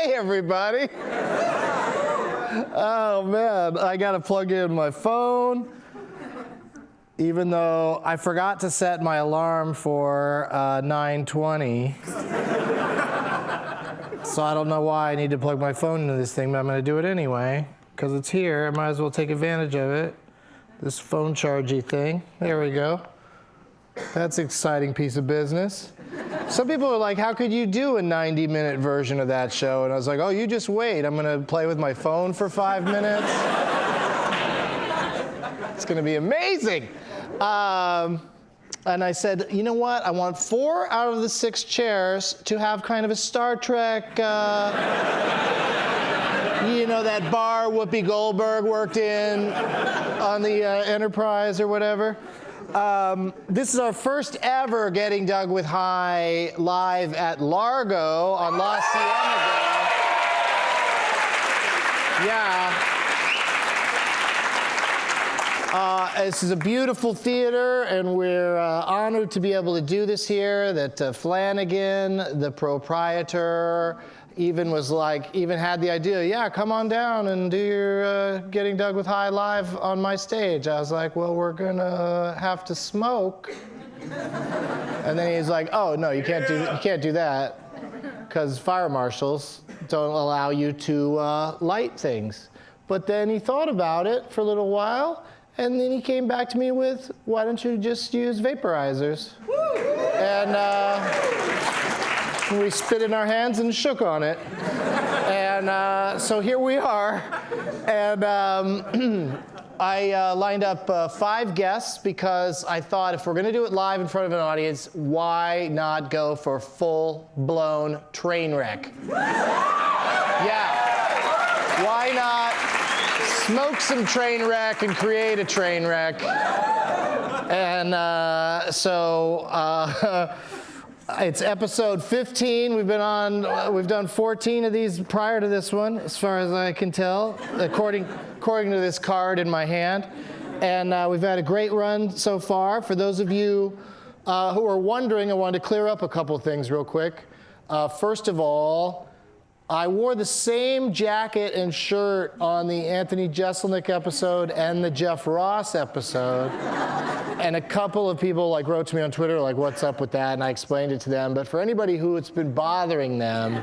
Hey, everybody. Oh, man. I got to plug in my phone, even though I forgot to set my alarm for 9:20. So I don't know why I need to plug my phone into this thing, but I'm going to do it anyway, because it's here. I might as well take advantage of it. This phone chargy thing. There we go. That's an exciting piece of business. Some people are like, how could you do a 90-minute version of that show? And I was like, oh, you just wait. I'm going to play with my phone for 5 minutes. It's going to be amazing. And I said, you know what? I want 4 out of the 6 chairs to have kind of a Star Trek, that bar Whoopi Goldberg worked in on the Enterprise or whatever. This is our first ever Getting Dug with High live at Largo on La Cienega. Yeah. This is a beautiful theater, and we're honored to be able to do this here. That Flanagan, the proprietor, even had the idea, yeah, come on down and do your Getting Dug with High live on my stage. I was like, well, we're gonna have to smoke. And then he's like, oh no, you can't do that, because fire marshals don't allow you to light things. But then he thought about it for a little while, and then he came back to me with, why don't you just use vaporizers? And we spit in our hands and shook on it. And so here we are. And I lined up 5 guests because I thought if we're going to do it live in front of an audience, why not go for full-blown train wreck? Yeah. Why not smoke some train wreck and create a train wreck? And it's episode 15. We've done 14 of these prior to this one, as far as I can tell, according to this card in my hand. And we've had a great run so far. For those of you who are wondering, I wanted to clear up a couple things real quick. First of all, I wore the same jacket and shirt on the Anthony Jeselnik episode and the Jeff Ross episode. And a couple of people wrote to me on Twitter, what's up with that? And I explained it to them. But for anybody who it's been bothering them,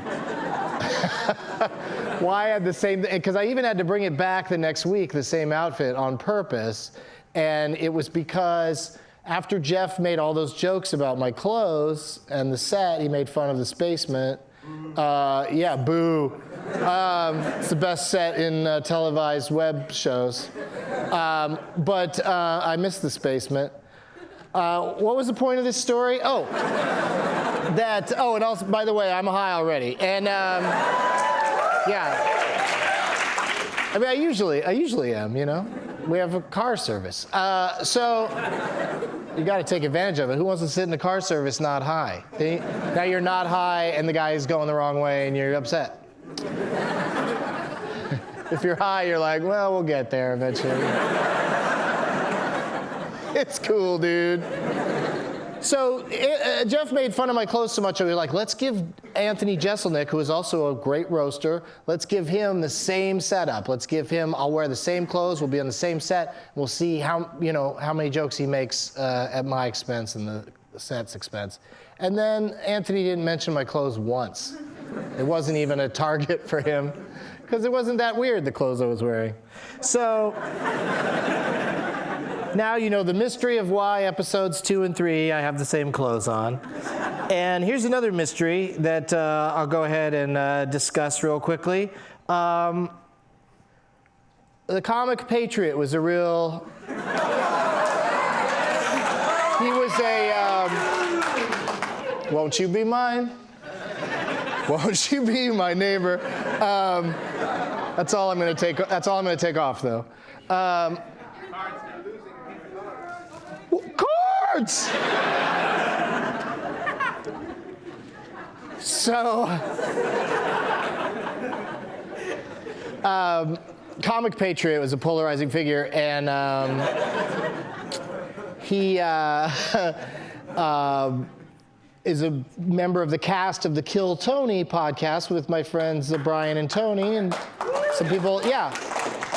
why I had the same, because I even had to bring it back the next week, the same outfit on purpose. And it was because after Jeff made all those jokes about my clothes and the set, he made fun of the Spacement. Yeah, boo. It's the best set in televised web shows. But I missed the Spacement. What was the point of this story? Oh, and also, by the way, I'm high already. And yeah. I mean, I usually am, We have a car service. So you got to take advantage of it. Who wants to sit in a car service not high? Now you're not high and the guy is going the wrong way and you're upset. If you're high, you're like, well, we'll get there eventually. It's cool, dude. So Jeff made fun of my clothes so much, I was like, let's give Anthony Jeselnik, who is also a great roaster, let's give him the same setup. Let's give him, I'll wear the same clothes, we'll be on the same set, we'll see how many jokes he makes at my expense and the set's expense. And then Anthony didn't mention my clothes once. It wasn't even a target for him, because it wasn't that weird, the clothes I was wearing. So now you know the mystery of why episodes 2 and 3 I have the same clothes on. And here's another mystery that I'll go ahead and discuss real quickly. The comic Patriot was a real... He was a... Won't you be mine? Won't you be my neighbor? That's all I'm going to take. That's all I'm going to take off, though. Cards. So, comic Patriot was a polarizing figure, and is a member of the cast of the Kill Tony podcast with my friends Brian and Tony, and some people,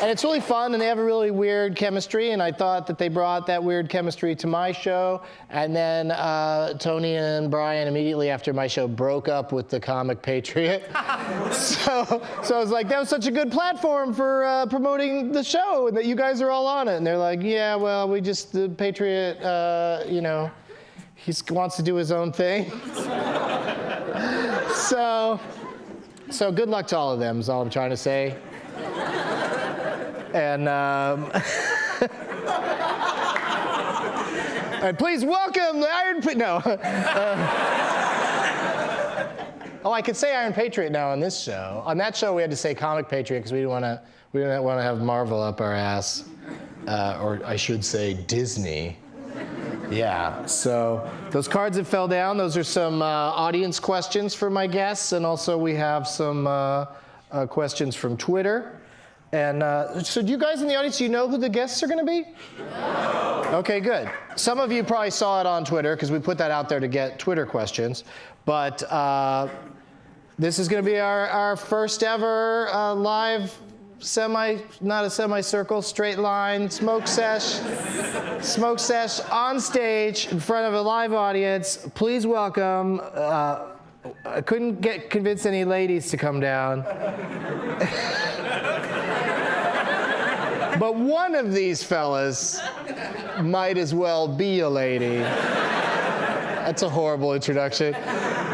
And it's really fun, and they have a really weird chemistry, and I thought that they brought that weird chemistry to my show, and then Tony and Brian immediately after my show broke up with the comic Patriot. so I was like, that was such a good platform for promoting the show, and that you guys are all on it. And they're like, yeah, well, the Patriot, he wants to do his own thing. So good luck to all of them is all I'm trying to say. And and please welcome the Iron I could say Iron Patriot now on this show. On that show, we had to say Comic Patriot because we didn't want to have Marvel up our ass, or I should say Disney. Yeah. So those cards that fell down, those are some audience questions for my guests, and also we have some questions from Twitter. And so do you guys in the audience, you know who the guests are going to be? No. Okay, good. Some of you probably saw it on Twitter because we put that out there to get Twitter questions. But this is going to be our first ever live not a semicircle, straight line smoke sesh on stage in front of a live audience. Please welcome, I couldn't convince any ladies to come down. But one of these fellas might as well be a lady. That's a horrible introduction.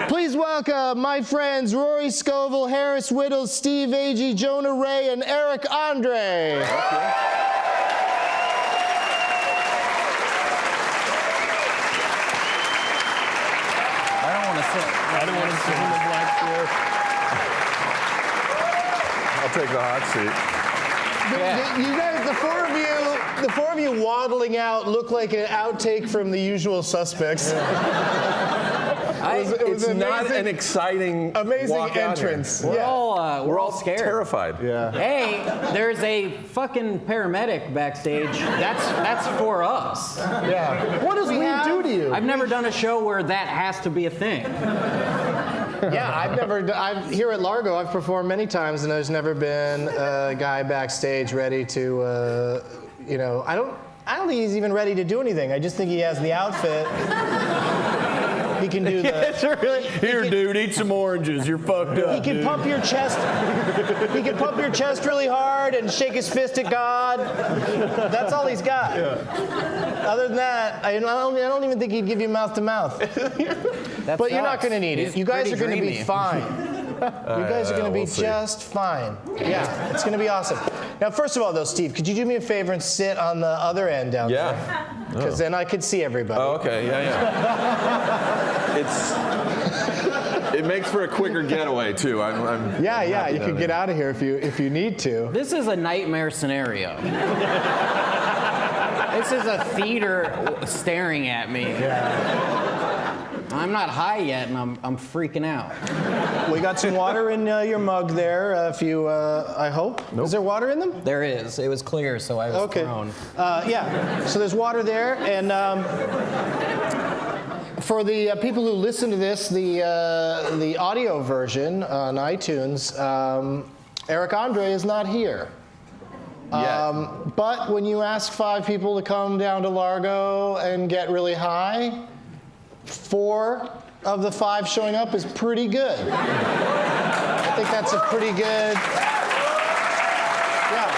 Please welcome my friends Rory Scovel, Harris Wittels, Steve Agee, Jonah Ray, and Eric André. I don't want to sit in the black chair. I'll take the hot seat. You guys, the four of you waddling out look like an outtake from The Usual Suspects. It's not an exciting entrance. We're all scared. Terrified. Yeah. Hey, there's a fucking paramedic backstage. That's for us. Yeah. What does we do to you? I've never done a show where that has to be a thing. Yeah, here at Largo, I've performed many times, and there's never been a guy backstage ready to, I don't think he's even ready to do anything. I just think he has the outfit. He can do dude, eat some oranges. You're fucked up. He can pump your chest. He can pump your chest really hard and shake his fist at God. That's all he's got. Yeah. Other than that, I don't even think he'd give you mouth to mouth. But you're not going to need it. You guys are going to be fine. You guys are going to be just fine. Yeah, it's going to be awesome. Now, first of all, though, Steve, could you do me a favor and sit on the other end down there? Yeah. Because then I could see everybody. Oh, okay. Yeah. It makes for a quicker getaway too. Yeah. You could get out of here if you need to. This is a nightmare scenario. This is a theater staring at me. Yeah. I'm not high yet, and I'm freaking out. We got some water in your mug there. If you, I hope. Nope. Is there water in them? There is. It was clear, so I was thrown. Yeah. So there's water there, and for the people who listen to this, the audio version on iTunes, Eric André is not here. But when you ask 5 people to come down to Largo and get really high, 4 of the 5 showing up is pretty good. I think that's a pretty good, yeah.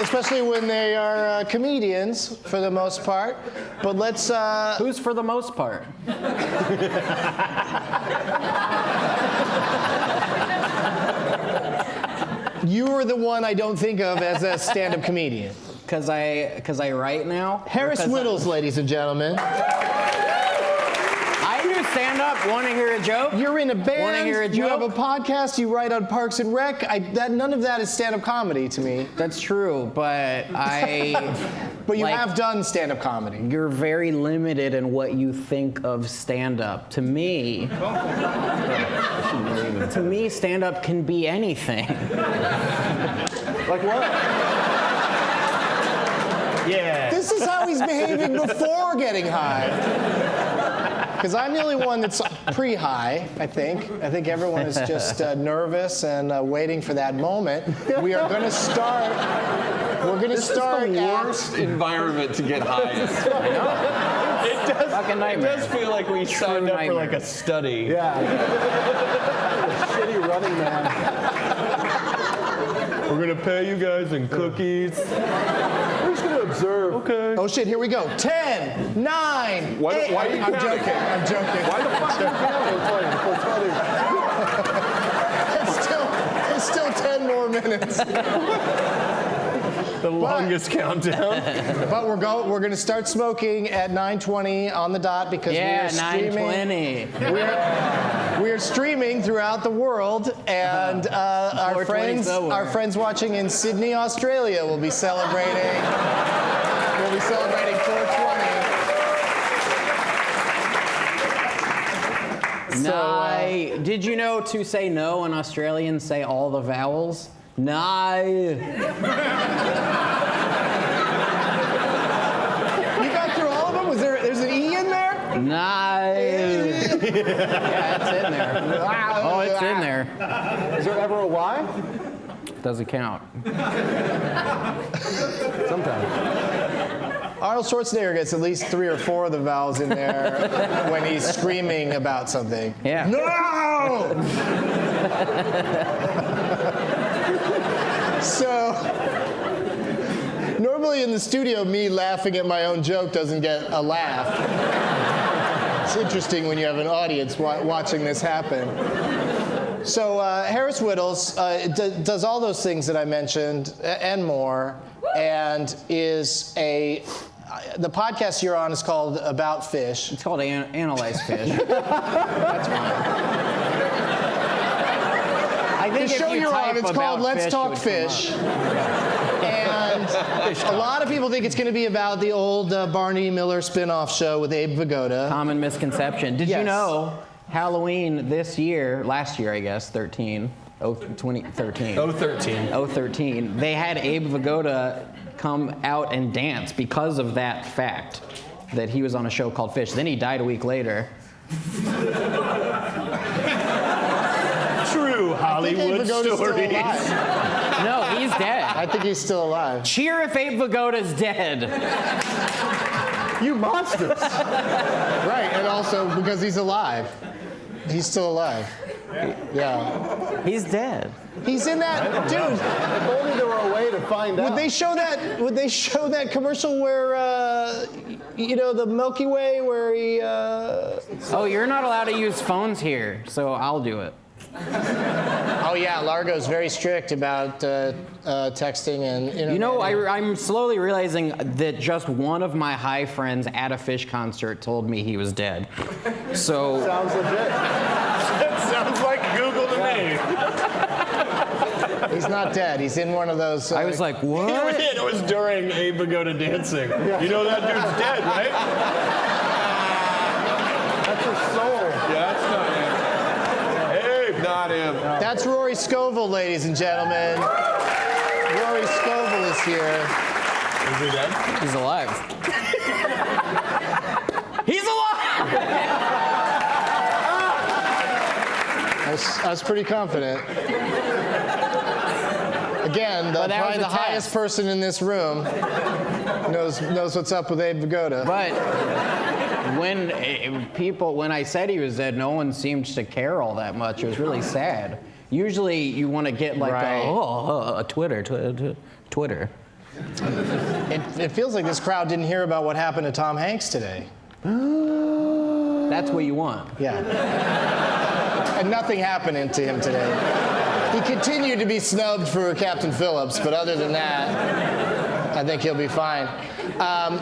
Especially when they are comedians for the most part. But let's. Who's for the most part? You were the one I don't think of as a stand-up comedian. Because I write now? Harris Wittels, ladies and gentlemen. I do stand-up. Want to hear a joke? You're in a band. Want to hear a joke? You have a podcast. You write on Parks and Rec. None of that is stand-up comedy to me. That's true, but But you have done stand-up comedy. You're very limited in what you think of stand-up. To me, stand-up can be anything. Like what? Yeah. This is how he's behaving before getting high. Because I'm the only one that's pre-high, I think. I think everyone is just nervous and waiting for that moment. We are going to start. We're going to start the worst environment to get high in. It does, Fucking nightmare. It does feel like we signed up for like a study. Yeah. Shitty running man. We're gonna pay you guys in cookies. We're just going to observe. Okay. Oh shit! Here we go. 10, 9, Why 8. are you I'm counting? joking. I'm joking. Why the fuck are you It's still 10 more minutes. The longest countdown. But we're going to start smoking at 9:20 on the dot because we are streaming. 9:20. We are streaming throughout the world, and our 420 somewhere. friends watching in Sydney, Australia, will be celebrating. We'll be celebrating 420. Did you know to say no in Australian, say all the vowels? No. You got through all of them? There's an E in there? No. Yeah, it's in there. Oh, it's in there. Is there ever a Y? Doesn't count. Sometimes. Arnold Schwarzenegger gets at least 3 or 4 of the vowels in there when he's screaming about something. Yeah. No! So, normally in the studio, me laughing at my own joke doesn't get a laugh. It's interesting when you have an audience watching this happen. So, Harris Wittels does all those things that I mentioned and more, and is the podcast you're on is called About Fish. It's called Analyze Fish. That's fine. I think The if show you you're type on, it's about called Let's fish, Talk it would Fish. And a lot of people think it's going to be about the old Barney Miller spin-off show with Abe Vigoda. Common misconception. Did you Yes. know Halloween this year, last year I guess, 2013. 013, they had Abe Vigoda come out and dance because of that fact that he was on a show called Fish. Then he died a week later. True Hollywood Abe Vigoda's still stories. alive. No, he's dead. I think he's still alive. Cheer if Abe Vigoda's dead. You monsters! Right, and also because he's alive. He's still alive. Yeah. He's dead. He's in that, dude. If only there were a way to find out. Would they show that commercial where, the Milky Way where he? Oh, you're not allowed to use phones here, so I'll do it. Oh yeah, Largo's very strict about texting and internet. You know, I'm slowly realizing that just one of my high friends at a Fish concert told me he was dead. So Sounds legit. That sounds like Google to me. He's not dead. He's in one of those. I was like, what? It was during Abe Vigoda dancing. You know that dude's dead, right? That's his soul. Yeah, that's not him. Abe, not him. That's Rory Scovel, ladies and gentlemen. Rory Scovel is here. Is he dead? He's alive. He's alive! I was pretty confident. Again, probably the highest person in this room knows what's up with Abe Vigoda. But when I said he was dead, no one seemed to care all that much. It was really sad. Usually you want to get like a Twitter. It feels like this crowd didn't hear about what happened to Tom Hanks today. That's what you want. Yeah. And nothing happened to him today. He continued to be snubbed for Captain Phillips, but other than that, I think he'll be fine.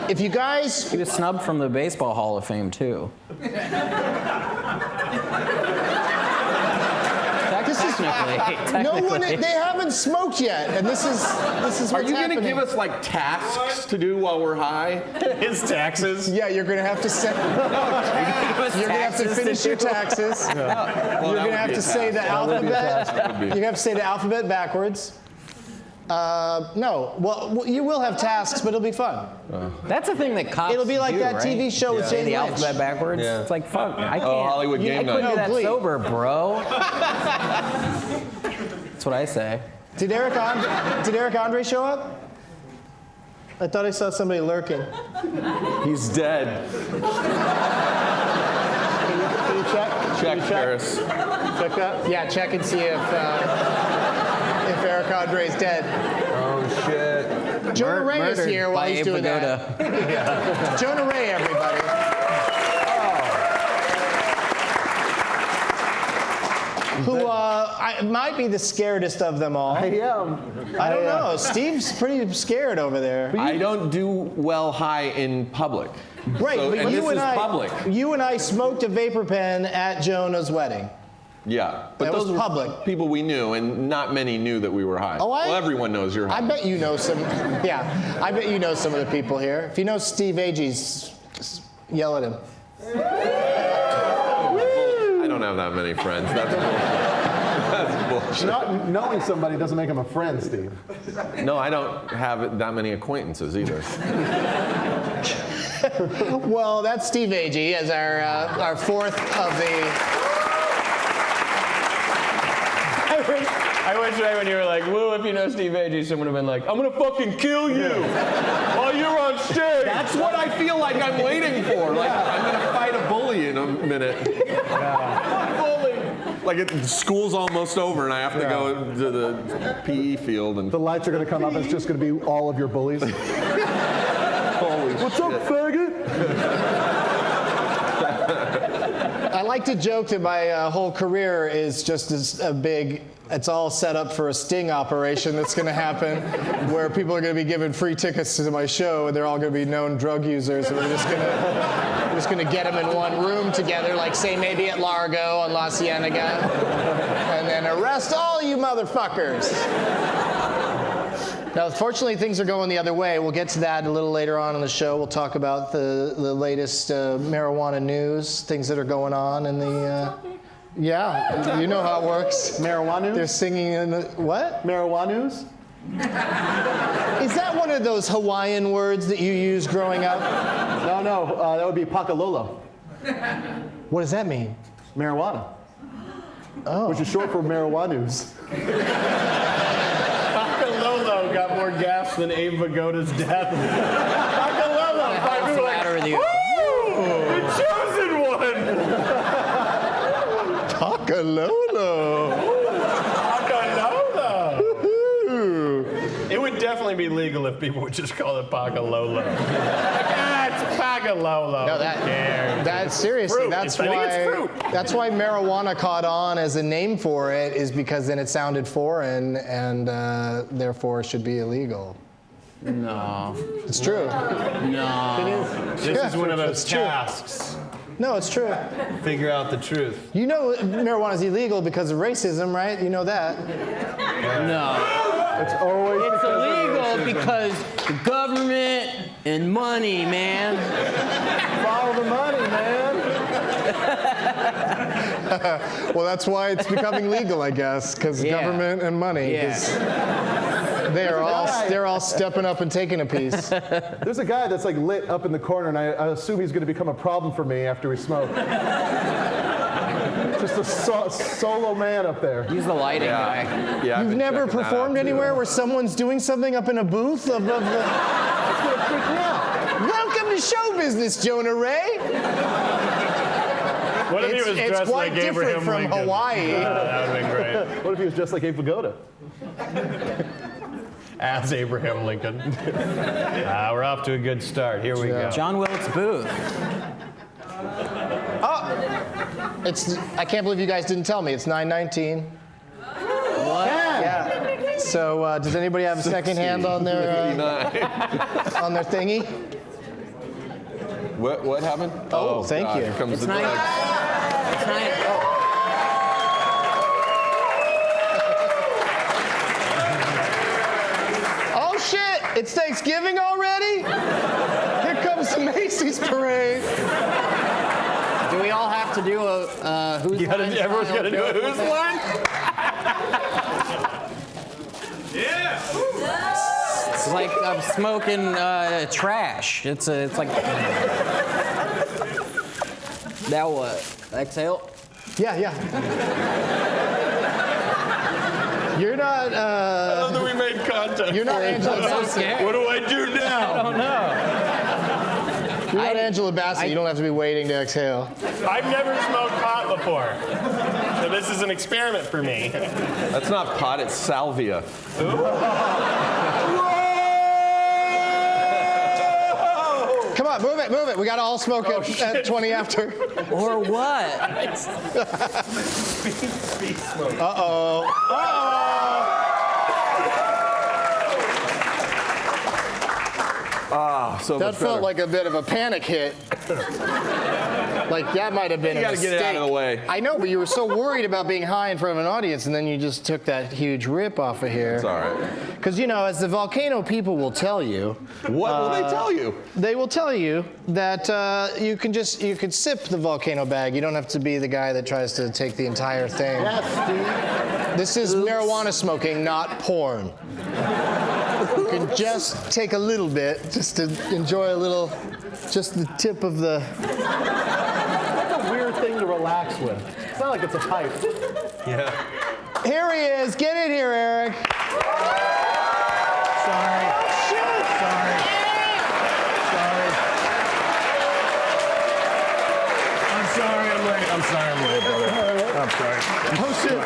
If you guys... He was snubbed from the Baseball Hall of Fame, too. Technically. No one, they haven't smoked yet, and this is what's Are you going to happening. give us like tasks to do while we're high? His taxes. Yeah, you're gonna have to say. You're gonna have to finish your taxes. You're gonna have to say the alphabet. You're gonna have to say the alphabet backwards. No. Well, you will have tasks, but it'll be fun. That's the thing that cops It'll be like do, that right? TV show with Say Jane the Lynch. alphabet backwards. Yeah. It's like, fuck, I can't. Hollywood Game I couldn't Night. do that Glee. sober, bro. That's what I say. Did Eric André show up? I thought I saw somebody lurking. He's dead. Can you check? Check, Paris. Check that? Yeah, check and see if Eric Andre's dead. Oh, shit. Jonah Ray is Murdered here while by he's Abe doing that. Vigoda. Jonah Ray, everybody. Who might be the scaredest of them all. I am. I don't know. Steve's pretty scared over there. I don't do well high in public. Right, So, but and you this and is I, public. you and I smoked a vapor pen at Jonah's wedding. Yeah, but That was those were public. people we knew, and not many knew that we were high. Oh, well, everyone knows you're high. I bet you know some. Yeah, I bet you know some of the people here. If you know Steve Agee, yell at him. I don't have that many friends. That's bullshit. That's bullshit. Not knowing somebody doesn't make them a friend, Steve. No, I don't have that many acquaintances either. Well, that's Steve Agee as our fourth of the. I wish right when you were like, woo, if you know Steve Agee, someone would have been like, I'm gonna fucking kill you while you're on stage. That's what I feel like I'm waiting for. Like, I'm gonna fight a bully in a minute. Bully. Like, school's almost over, and I have to go to the PE field and. The lights are going to come up, and it's just going to be all of your bullies. Holy What's shit. up, faggot? I like to joke that my whole career is just a big. It's all set up for a sting operation that's going to happen, where people are going to be given free tickets to my show, and they're all going to be known drug users, and we're just going to get them in one room together, like say maybe at Largo on La Cienega, and then arrest all you motherfuckers. Now, fortunately, things are going the other way. We'll get to that a little later on in the show. We'll talk about the latest marijuana news, things that are going on in the. Yeah, you know how it works. Marijuana? They're singing in the what? Marijuana? Is that one of those Hawaiian words that you used growing up? No, that would be pakalolo. What does that mean? Marijuana. Oh. Which is short for marijuana. Pakalolo got more gas than Abe Vigoda's death. Pakalolo! What's the matter with you? The chosen one! Pakalolo. Pakalolo! It would definitely be legal if people would just call it Pakalolo. It's Pakalolo. No, Who cares? that's seriously. Fruit. That's I think why. it's fruit. That's why marijuana caught on as a name for it, is because then it sounded foreign and therefore should be illegal. No. It's true. No. This is one of those It's true. tasks. No, it's true. Figure out the truth. You know marijuana is illegal because of racism, right? You know that. No. It's always It's because of illegal racism. because the government and money, man. Follow the money, man. Well, that's why it's becoming legal, I guess, because Yeah. government and money. Yeah. 'Cause they're all stepping up and taking a piece. There's a guy that's like lit up in the corner, and I assume he's going to become a problem for me after we smoke. Just a solo man up there. He's the lighting guy. Yeah, I've You've been never checking that performed out, too. anywhere where someone's doing something up in a booth above the. It's going to freak me out. Welcome to show business, Jonah Ray. What if he was It's dressed quite like Abraham different from Lincoln? Hawaii. That would have been great. What if he was just like Abe Vigoda? As Abraham Lincoln. We're off to a good start. Here we go. John Wilkes Booth. I can't believe you guys didn't tell me. It's 9:19. What? Yeah. So does anybody have a second hand on their 59. on their thingy? What happened? Oh, thank God, you. Here comes It's the nine. bug. It's nine. Oh shit! It's Thanksgiving already? Here comes the Macy's parade. Do we all have to do a who's line Everyone's style got to do a joke who's with it? line? Yeah. It's like I'm smoking trash. It's like. Now what? Exhale. Yeah. You're not. I love that we made content. You're not Angela I'm so Bassett. scared. What do I do now? I don't know. You're not Angela Bassett. You don't have to be waiting to exhale. I've never smoked pot before, so this is an experiment for me. That's not pot, it's salvia. Come on, move it. We got to all smoke at 20 after. Or what? So That much felt better. like a bit of a panic hit. Like that might have been You a gotta mistake. get it out of the way. I know, but you were so worried about being high in front of an audience, and then you just took that huge rip off of here. It's all right. Because as the volcano people will tell you, What will they tell you? they will tell you that you can sip the volcano bag. You don't have to be the guy that tries to take the entire thing. Yes, Steve. This is marijuana smoking, not porn. You can just take a little bit, just to enjoy a little, just the tip of the. That's a weird thing to relax with. It's not like it's a pipe. Yeah. Here he is. Get in here, Eric. Sorry. Sorry. I'm sorry I'm late. brother. I'm sorry. Oh, shit.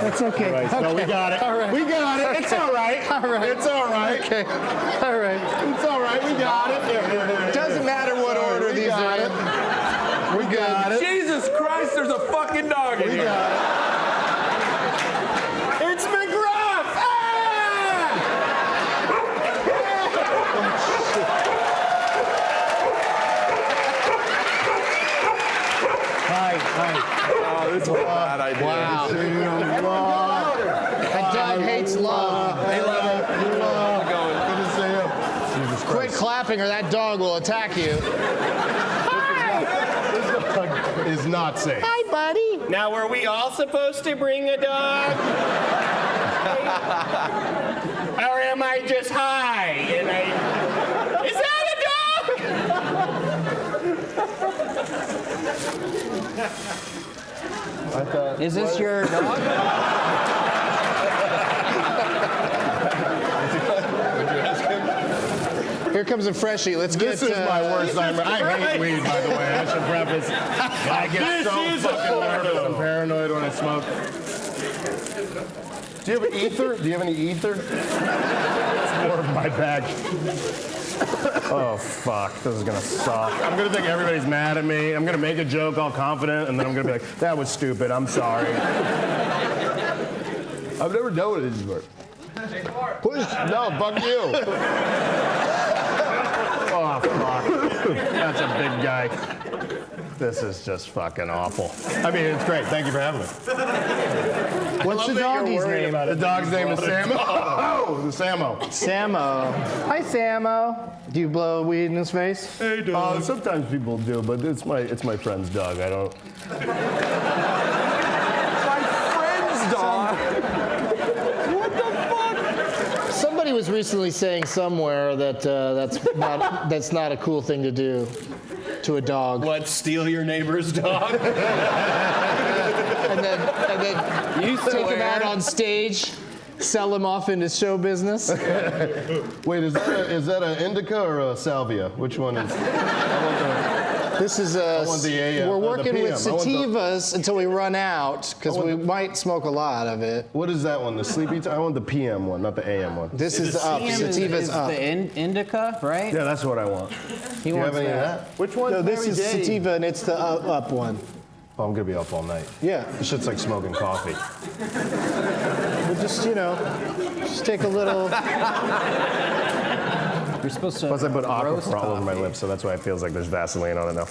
That's okay. Right. No, we got it. All right. We got it. It's all right. All right. It's all right. Okay. All right. It's all right. We got it. Doesn't matter what order We these got are in. it. We got it. Jesus Christ, there's a fucking dog in We here. got it. It's McGruff! Ah! Hi. Oh, this is a bad idea. Wow. That dog hates love. Hey, love it. How's it going? Good to see you. Jesus Quit Christ. clapping or that dog will attack you. This dog is not safe. Hi, buddy. Now, were we all supposed to bring a dog? Or am I just high? Is that a I thought. Is this your dog? Here comes a freshie. Let's get. This is my worst nightmare. I hate weed, by the way. I should preface. I get This is so a fucking nervous and paranoid when I smoke. Do you have ether? Do you have any ether? It's more of my bag. Oh, fuck. This is gonna suck. I'm gonna think everybody's mad at me. I'm gonna make a joke all confident, and then I'm gonna be like, that was stupid. I'm sorry. I've never done what it is before. No, fuck you. Oh, fuck. That's a big guy. This is just fucking awful. I mean, it's great. Thank you for having me. What's the doggy's name? The dog's name is Samo. Oh, the Samo. Samo. Hi, Samo. Do you blow weed in his face? Hey, dog. Sometimes people do, but it's my friend's dog. I don't. My friend's dog. Somebody was recently saying somewhere that that's not a cool thing to do to a dog. What, steal your neighbor's dog? And then you take him out on stage, sell him off into show business. Wait, is that an indica or a salvia? Which one is? This is want the we're working PM. with I want the- sativas until we run out because we might smoke a lot of it. What is that one? The sleepy time? I want the PM one, not the AM one. This is up. Sativa's up. The indica, right? Yeah, that's what I want. He Do you have wants any of that. that? Which one? No, this is sativa and it's the up one. Oh, I'm gonna be up all night. Yeah. This shit's like smoking coffee. We'll just just take a little. You're supposed to. Plus, I put roast Auckerman all over my coffee. lips, so that's why it feels like there's Vaseline on it now.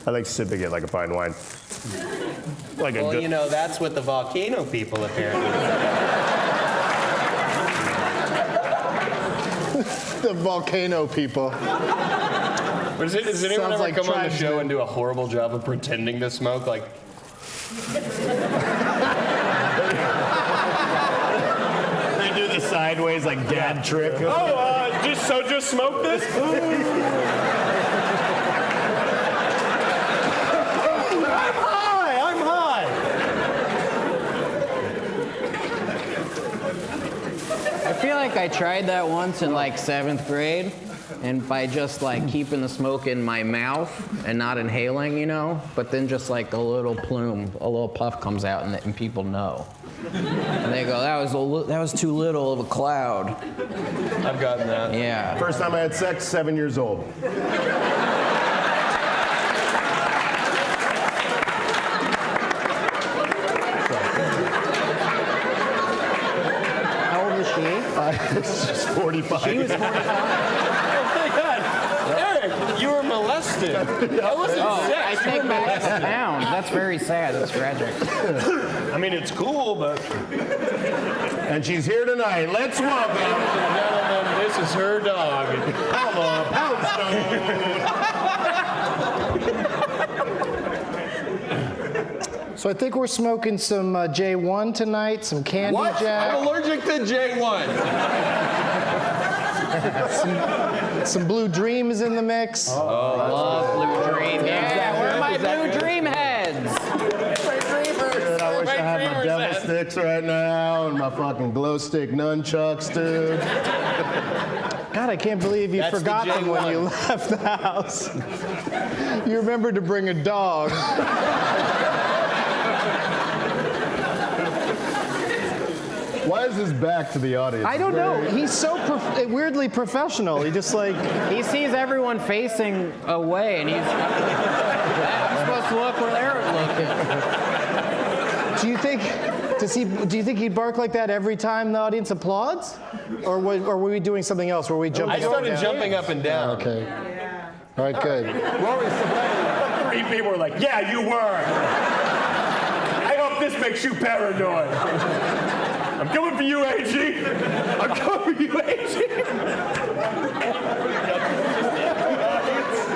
I like sipping it like a fine wine. Like a Well, good. you know, that's what the volcano people apparently The volcano people. Does anyone Sounds ever like come on the trash, show dude. and do a horrible job of pretending to smoke? Like, sideways like dad trick. Just smoke this? I'm high. I feel like I tried that once in like 7th grade, and by just like keeping the smoke in my mouth and not inhaling, you know, but then just like a little plume, a little puff comes out, and people know. And they go, that was too little of a cloud. I've gotten that. Yeah. First time I had sex, 7 years old. How old was she? She's 45. She was 45. Oh my God. Eric, you were molested. That wasn't sex. I take back the pound. That's very sad. That's tragic. I mean, it's cool, but... And she's here tonight. Let's welcome. Gentlemen, this is her dog. Alma Poundstone. So I think we're smoking some J1 tonight, some Candy What? Jack, I'm allergic to J1. some Blue Dream is in the mix. Love Blue Dream. Yeah, where are my Blue Dream heads? Dude, I wish I had my devil sticks right now and my fucking glow stick nunchucks, dude. God, I can't believe you That's the forgot them when J1. you left the house. You remembered to bring a dog. Why is his back to the audience? I don't know. He's so weirdly professional. He just like. He sees everyone facing away, and I'm supposed to look where they're looking. Do you think? Do you think he'd bark like that every time the audience applauds, or were we doing something else? Were we jumping? I started up and down? jumping up and down. Okay. All right. Good. Rory Scovel, 3 people were like, yeah, you were. I hope this makes you paranoid. I'm coming for you, Agee. I'm coming for you, Agee.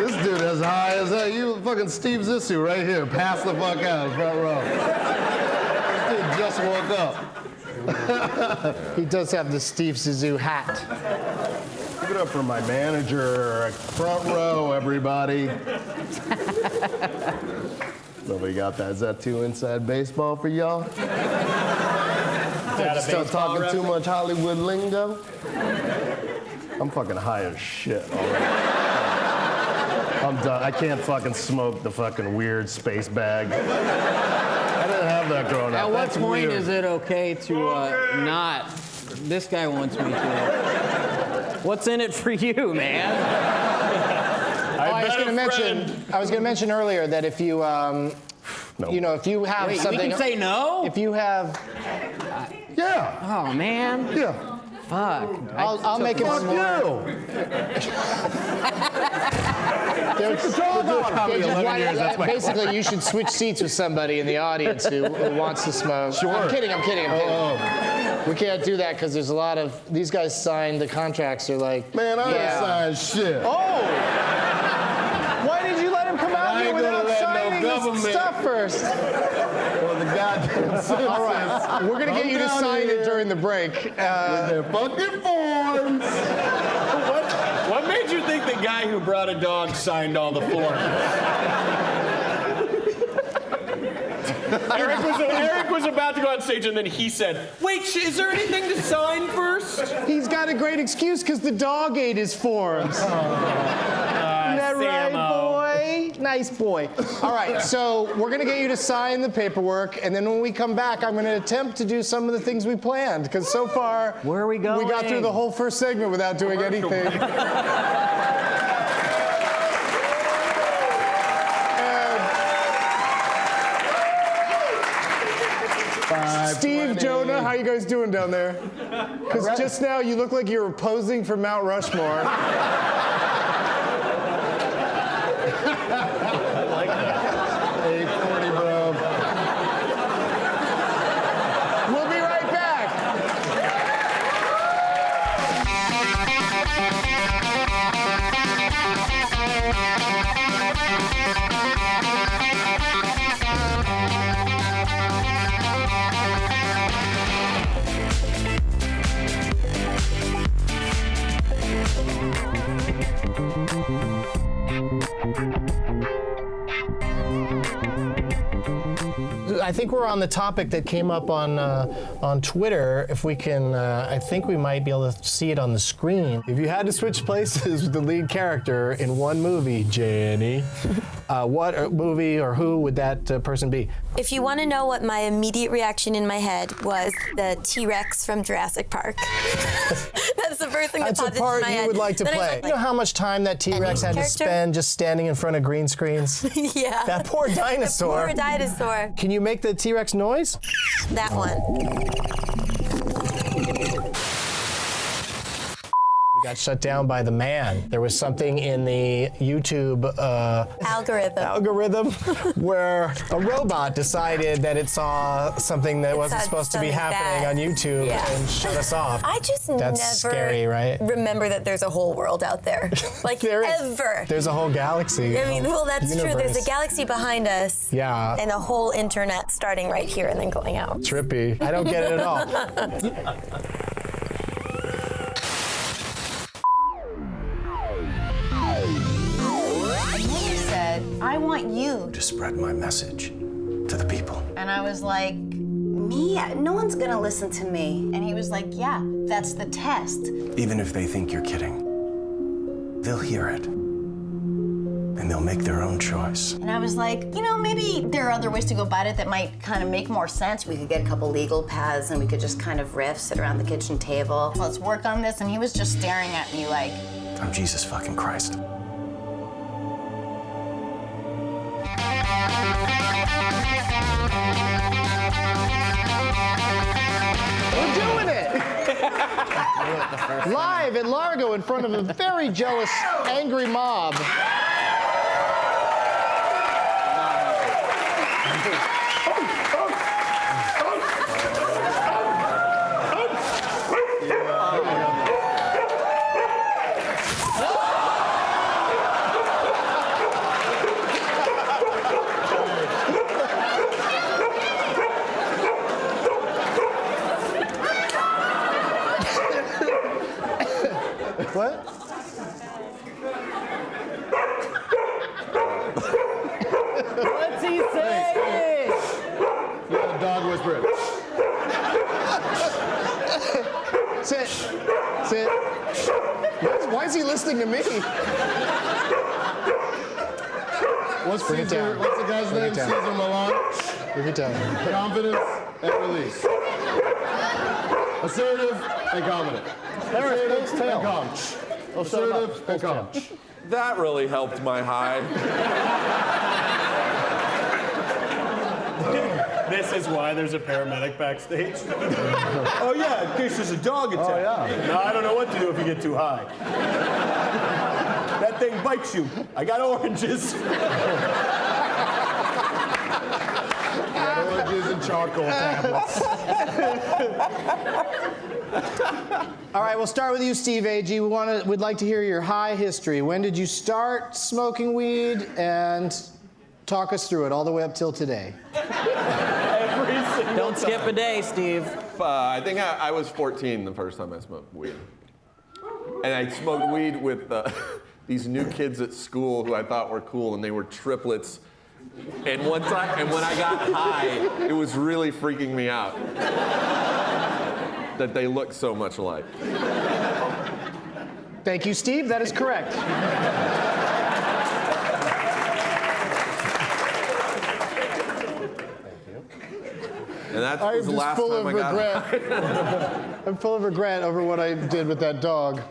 This dude as high as that. You fucking Steve Zissou right here. Pass the fuck out, front row. This dude just woke up. He does have the Steve Zissou hat. Give it up for my manager. Front row, everybody. Nobody got that. Is that too inside baseball for y'all? Still talking too much Hollywood lingo? I'm fucking high as shit already. I'm done. I can't fucking smoke the fucking weird space bag. I didn't have that growing up. At what That's point weird. is it okay to not? This guy wants me to. What's in it for you, man? I was going to mention earlier that if you, you know, if you have Wait, something. we can say no? If you have. Yeah. Oh, man. Yeah. Fuck. I'll make it Fuck more. you. Basically, you should switch seats with somebody in the audience who wants to smoke. Sure. I'm kidding. We can't do that because there's a lot of these guys signed the contracts. Are like, Man, I yeah. don't sign shit. Oh! Why did you let him come out I here ain't gonna without let no signing his government- stuff first? Well, the goddamn citizens. All right, we're gonna get you to Come down sign here it during the break. with their fucking forms. What made you think the guy who brought a dog signed all the forms? Eric was about to go on stage, and then he said, wait, is there anything to sign first? He's got a great excuse because the dog ate his forms. Isn't that right, boy? Nice boy. All right, so we're gonna get you to sign the paperwork, and then when we come back, I'm gonna attempt to do some of the things we planned, because so far, Where are we going? we got through the whole first segment without doing anything. Steve, Jonah, how you guys doing down there? Because just now you look like you were posing for Mount Rushmore. $8.40, bro. We'll be right back. I think we're on the topic that came up on Twitter. If we can, I think we might be able to see it on the screen. If you had to switch places with the lead character in one movie, Jenny, what movie or who would that person be? If you want to know what my immediate reaction in my head was, the T-Rex from Jurassic Park. That's the first thing that That's a popped into part my you head. would like to Then I was play. You know how much time that T-Rex had to character? spend just standing in front of green screens? Yeah. That poor dinosaur. Poor dinosaur. Can you make the T-Rex noise? That one. We got shut down by the man. There was something in the YouTube algorithm where a robot decided that it saw something that wasn't supposed to be happening on YouTube and shut us off. I just That's never scary, right? remember that there's a whole world out there. Like, There is. ever. There's a whole galaxy. I mean, well, that's true. There's universe. a galaxy behind us. Yeah. And a whole internet starting right here and then going out. Trippy. I don't get it at all. He said, I want you. To spread my message to the people. And I was like, me? No one's gonna listen to me. And he was like, yeah, that's the test. Even if they think you're kidding, they'll hear it. And they'll make their own choice. And I was like, you know, maybe there are other ways to go about it that might kind of make more sense. We could get a couple legal paths and we could just kind of riff, sit around the kitchen table. Let's work on this. And he was just staring at me like, I'm Jesus fucking Christ. We're doing it! Live at Largo in front of a very jealous, angry mob. What? What's he saying? Yeah, dog whisperer. Sit. Sit. Why is he listening to me? What's Bring it Caesar? down. What's the guy's Bring it name? down. Caesar Milan. Bring it down. Confidence and release. Assertive and confident. Assertive and calm. Assertive and calm. That really helped my high. This is why there's a paramedic backstage. Oh yeah, in case there's a dog attack. Oh, yeah. No, I don't know what to do if you get too high. That thing bites you. I got oranges. Oranges and charcoal tablets. All right, we'll start with you, Steve Agee. We'd like to hear your high history. When did you start smoking weed? And talk us through it all the way up till today. Don't skip a day, Steve. I think I was 14 the first time I smoked weed. And I smoked weed with these new kids at school who I thought were cool, and they were triplets. And when I got high, it was really freaking me out that they looked so much alike. Thank you, Steve. That is correct. And that I'm was the just last full time of I got high. regret. I'm full of regret over what I did with that dog.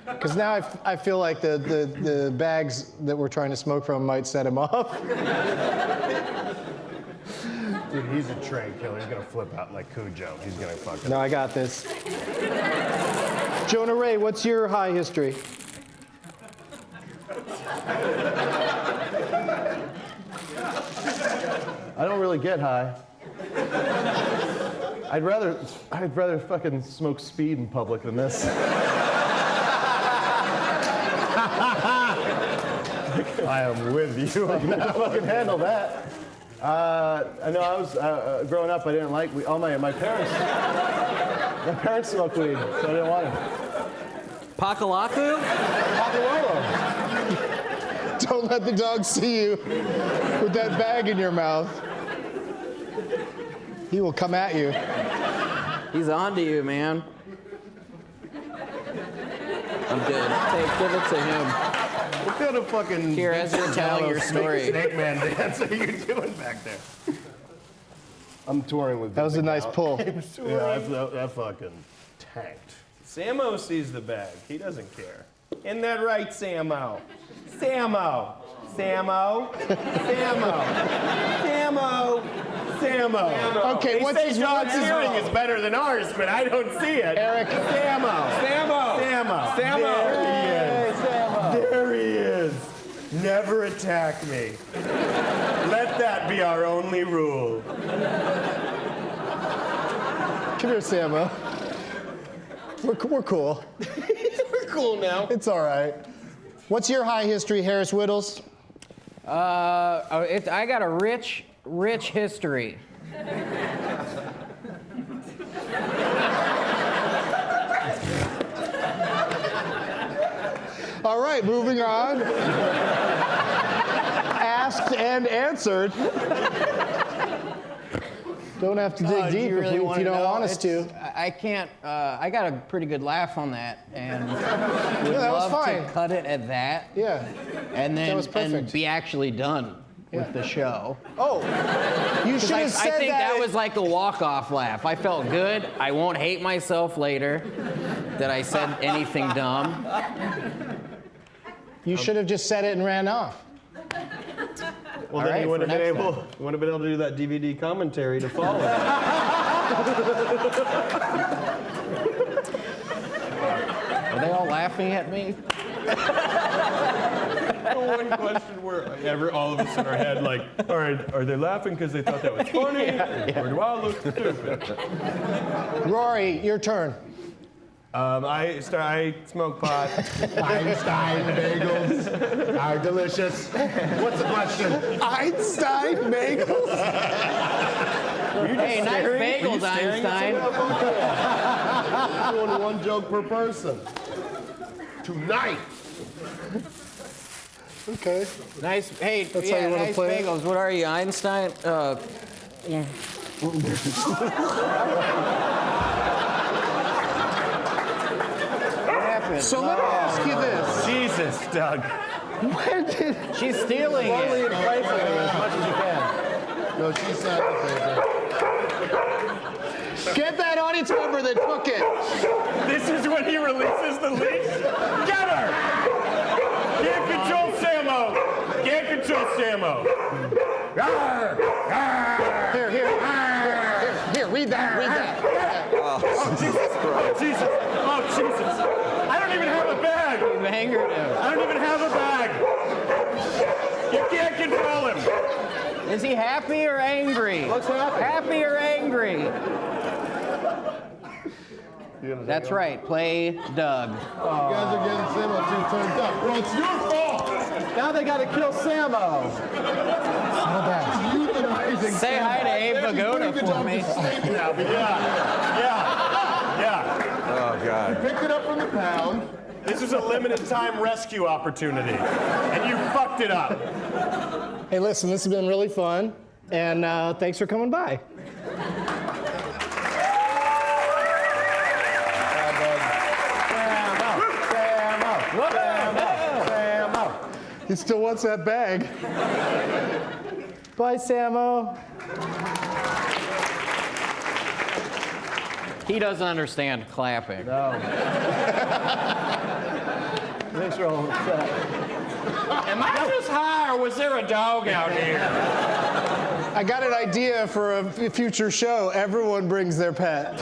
Because now I feel like the bags that we're trying to smoke from might set him off. Dude, he's a train killer. He's gonna flip out like Cujo. He's gonna fucking. No, I got this. Jonah Ray, what's your high history? I don't really get high. I'd rather fucking smoke speed in public than this. I am with you. I can fucking handle that. I know I was growing up. I didn't like all my parents. My parents smoked weed, so I didn't want it. Pakalaku? Don't let the dog see you with that bag in your mouth. He will come at you. He's on to you, man. I'm good. Give it to him. What kind of fucking Here, as you're telling your story. Snake man dance are you doing back there? I'm touring with. That was a nice pull. Yeah, that fucking tanked. Samo sees the bag. He doesn't care. Isn't that right, Samo? Samo. Samo. Samo. Samo. Samo. Okay, They what's say his John's hearing is better than ours, but I don't see it. Eric. Samo. Samo. Samo. Samo. There he is. Never attack me. Let that be our only rule. Come here, Samo. We're cool. We're cool now. It's all right. What's your high history, Harris Wittels? I got a rich history. All right, moving on. Asked and answered. Don't have to dig deep if you don't want us to. I can't. I got a pretty good laugh on that, and would that was love fine. to cut it at that. Yeah. And then That was perfect. and be actually done with the show. Oh, you should I have said think that was like a walk-off laugh. I felt good. I won't hate myself later that I said anything dumb. You should have just said it and ran off. Well, All then right, you wouldn't for have been next able. You wouldn't have been able to do that DVD commentary to follow. Are they all laughing at me? One question where all of us in our head, like, all right, are they laughing because they thought that was funny? Or do I look stupid? Rory, your turn. I smoke pot. Einstein bagels are delicious. What's the question? Einstein bagels? Hey, nice bagels, Einstein. Doing one joke per person. Tonight. Okay. Nice. Hey, That's how you wanna nice play it? bagels. What are you, Einstein? Yeah. What happened? So let me ask you this. Jesus, Doug. When did She's stealing slowly it. inflate it as much as you can? No, she said the Get that audience member that took it. This is when he releases the leash? Get her! Can't control Samo! Can't control Samo! Here, read that. Oh, Jesus! Oh, Jesus! Oh, Jesus! I don't even have a bag! You've angered him. I don't even have a bag! You can't control him! Is he happy or angry? What's happening? Happy or angry? That's right. Play Doug. You guys are getting Samo too turned up. Well, it's your fault. Now they gotta kill Samo. Say hi to Abe Vigoda for me. Yeah. Oh, God. Picked it up from the pound. This is a limited time rescue opportunity, and you fucked it up. Hey, listen, this has been really fun, and thanks for coming by. He still wants that bag. Bye, Samo. He doesn't understand clapping. Thanks for all upset. Am I just high, or was there a dog out here? I got an idea for a future show. Everyone brings their pet.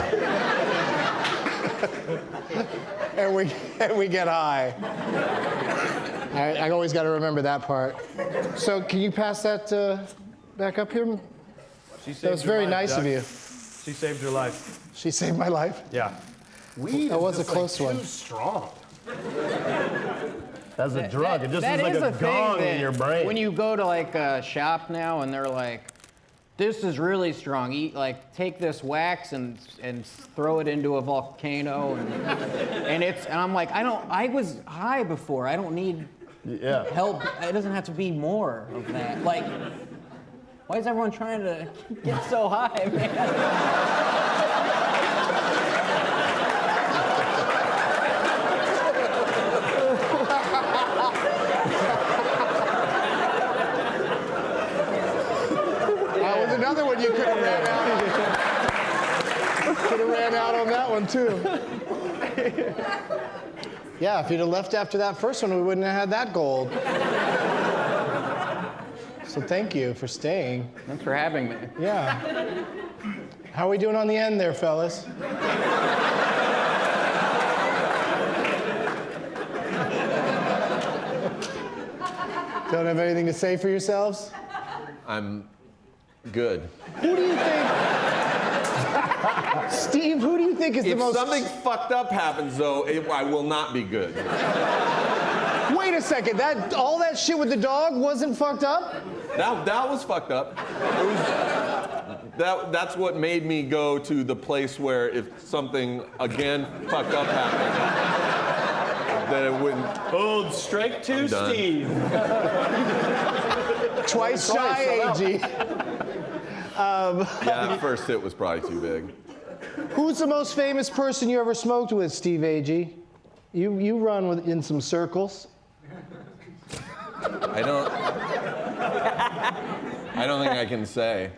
and we get high. I always got to remember that part. So can you pass that back up here? That was very nice of you. She saved your life. She saved my life. Yeah. Weed That was is a close like one. Too strong. That's a drug. It just That is like is a thing gong that in your brain. When you go to like a shop now and they're like, this is really strong. Take this wax and throw it into a volcano and I'm like, I was high before. I don't need help. It doesn't have to be more of that. Why is everyone trying to get so high, man? That was another one you could have ran out. Could have ran out on that one too. Yeah, if you'd have left after that first one, we wouldn't have had that gold. So thank you for staying. Thanks for having me. Yeah. How are we doing on the end there, fellas? Don't have anything to say for yourselves? I'm good. Who do you think? Steve, who do you think is the most... If something fucked up happens, though, I will not be good. Wait a second, all that shit with the dog wasn't fucked up? That was fucked up. That's what made me go to the place where if something, again, fucked up happened, then it wouldn't... Old strike two, Steve. Twice shy, Agee. Yeah, that first hit was probably too big. Who's the most famous person you ever smoked with, Steve Agee? You run in some circles. I don't think I can say.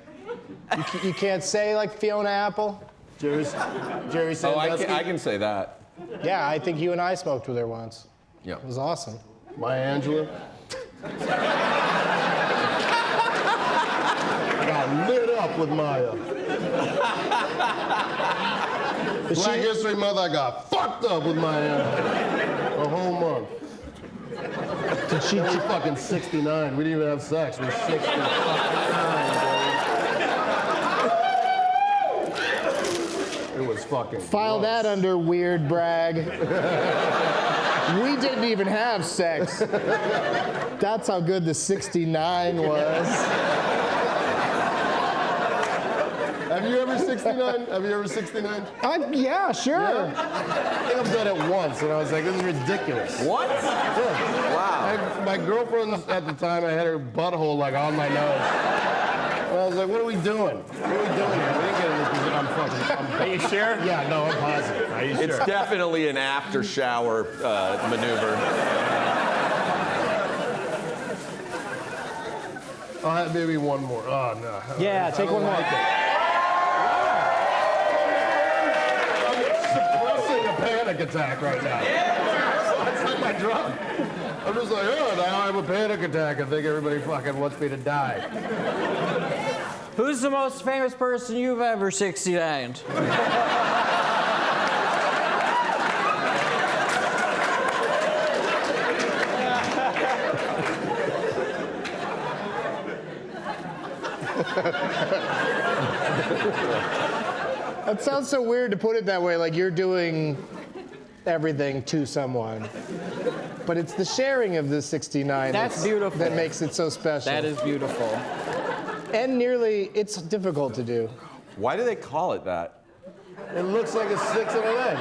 You can't say like Fiona Apple? Jerry Sandusky. Oh, I can say that. Yeah, I think you and I smoked with her once. Yeah. It was awesome. Maya Angelou. I got lit up with Maya. Black History Month, I got fucked up with Maya. A whole month. She was fucking 69. We didn't even have sex. We were 69, dude. It was fucking File gross. that under weird brag. We didn't even have sex. That's how good the 69 was. Have you ever 69? Have you ever 69? Yeah, sure. Yeah. I think I've done it once, and I was like, this is ridiculous. What? Yeah. Wow. My girlfriend at the time, I had her butthole like on my nose. And I was like, what are we doing? What are we doing here? We didn't get in this position. Are you sure? Yeah, no, I'm positive. Are you It's sure? definitely an after shower maneuver. I'll have maybe one more. Oh, no. Yeah, take one more. Suppressing a panic attack right now. That's not my drug. I'm just like, oh, now I have a panic attack. I think everybody fucking wants me to die. Who's the most famous person you've ever 69'd? That sounds so weird to put it that way, like you're doing everything to someone. But it's the sharing of the 69 That's beautiful. that makes it so special. That is beautiful. And it's difficult to do. Why do they call it that? It looks like a 6 and an N.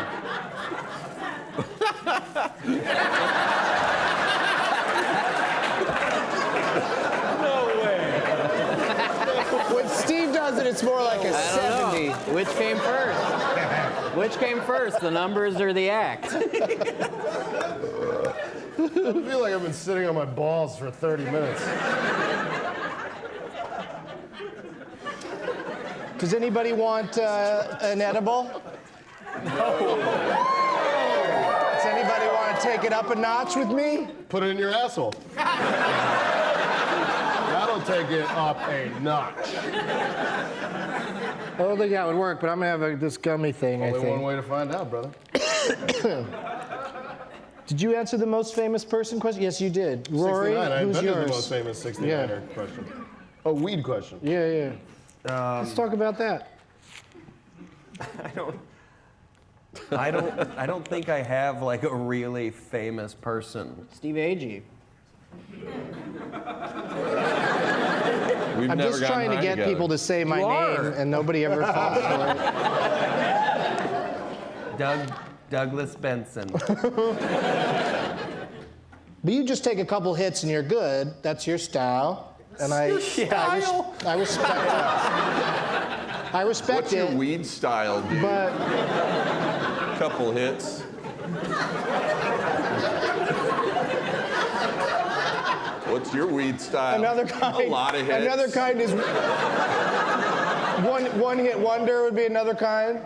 When Steve does it, it's more like a 70. Which came first? Which came first, the numbers or the act? I feel like I've been sitting on my balls for 30 minutes. Does anybody want an edible? No. Does anybody want to take it up a notch with me? Put it in your asshole. That'll take it up a notch. I don't think that would work, but I'm going to have this gummy thing, I Only think. one way to find out, brother. Did you answer the most famous person question? Yes, you did. Rory, 69. I who's invented yours? the most famous 69er question. Oh, weed question. Yeah. Let's talk about that. I don't think I have like a really famous person. Steve Agee. I'm just trying to get people to say my name, and nobody ever falls for it. Douglas Benson. But you just take a couple hits and you're good. That's your style. And I respect What's it. your weed style, dude? But couple hits. What's your weed style? another kind. A lot of hits. Another kind is one hit wonder would be another kind.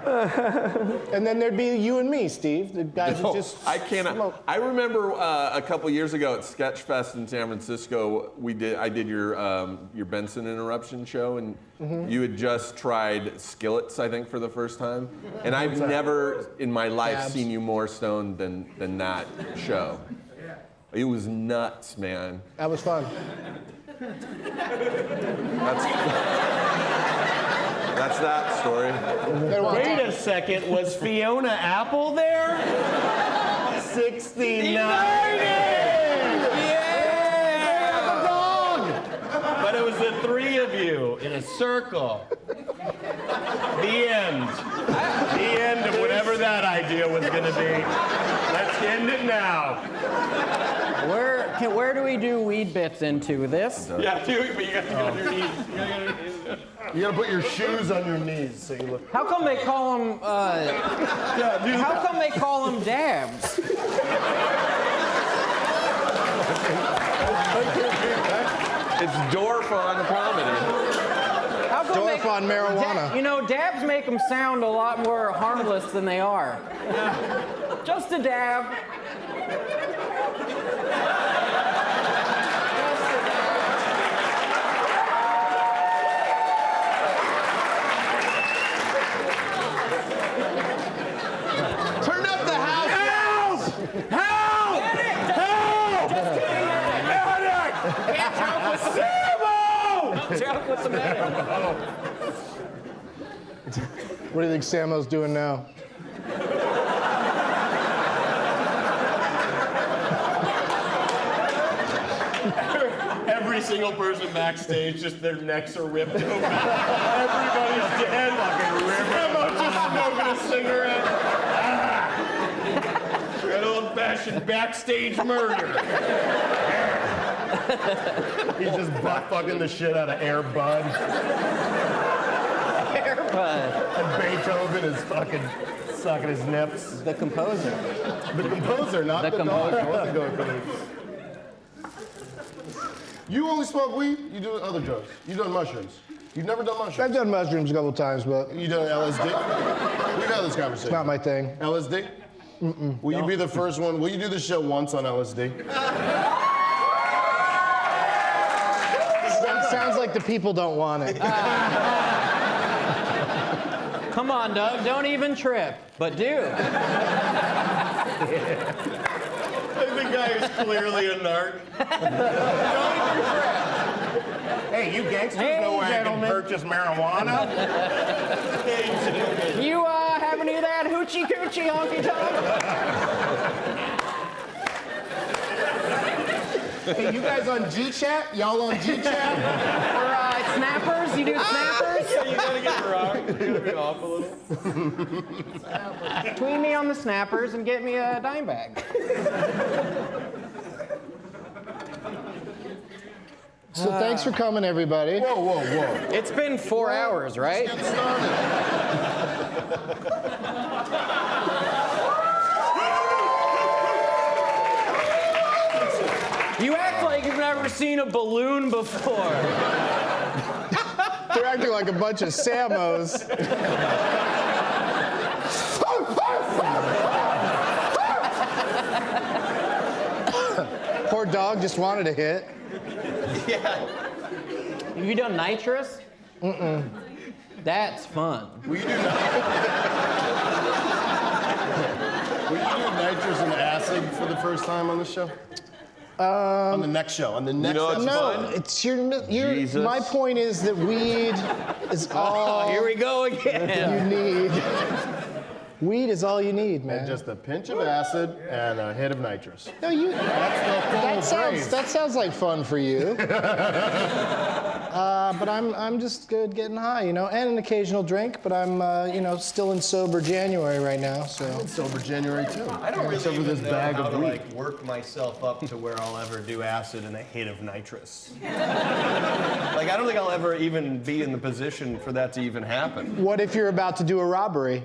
And then there'd be you and me, Steve. The guys that just I cannot. smoke. I remember a couple years ago at Sketchfest in San Francisco, I did your Benson interruption show, and you had just tried skillets, I think, for the first time. And I've never in my life seen you more stoned than that show. It was nuts, man. That was fun. That's that story. Wait a second, was Fiona Apple there? 69! But it was the three of you in a circle. The end. The end of whatever that idea was going to be. Let's end it now. Where do we do weed bits into this? Yeah, dude, but you got to go on your knees. You gotta put your shoes on your knees so you look. How come they call them? How come they call them dabs? It's Dorf on comedy. How come Dorf on marijuana. Dabs make them sound a lot more harmless than they are. Just a dab. Turn up the house. Help! Joke with the medic. What do you think Samo's doing now? Every single person backstage, just their necks are ripped open. Everybody's dead. Samo's just smoking a cigarette. Good old-fashioned backstage murder. He's just butt fucking the shit out of Air Bud. Air Bud. And Beethoven is fucking sucking his nips. The composer. The composer, not the composer. dog. I wasn't going for this. You only smoke weed? You do other drugs? You done mushrooms? You've never done mushrooms? I've done mushrooms a couple times, but You done LSD? We've had this conversation. it's not my thing. LSD? Will you be the first one? Will you do the show once on LSD? Sounds like the people don't want it. Come on, Doug. Don't even trip. But do. The guy is clearly a narc. Hey, you gangsters Hey, know where gentlemen. I can purchase marijuana? You have any of that hoochie coochie honky tonk? Hey, you guys on G-Chat? Y'all on G-Chat? Or snappers? You do snappers? You gotta get rocked. You gotta be off a little. Tweet me on the snappers and get me a dime bag. So thanks for coming, everybody. Whoa, whoa, whoa. It's been 4 hours, right? Get started. You act like you've never seen a balloon before. They're acting like a bunch of Samos. Poor dog just wanted a hit. Have you done nitrous? That's fun. Will you do nitrous and acid for the first time on the show? On the next show. On the next know, it's episode. fun. It's your Jesus. my point is that weed is all Here we go again. you need. Weed is all you need, man. And just a pinch of acid and a hit of nitrous. No, you. That's the full phrase. That sounds like fun for you. but I'm just good getting high, and an occasional drink. But I'm still in sober January right now. So Sober January too. I don't really Over this even know bag how of to weed. like work myself up to where I'll ever do acid and a hit of nitrous. Like I don't think I'll ever even be in the position for that to even happen. what if you're about to do a robbery?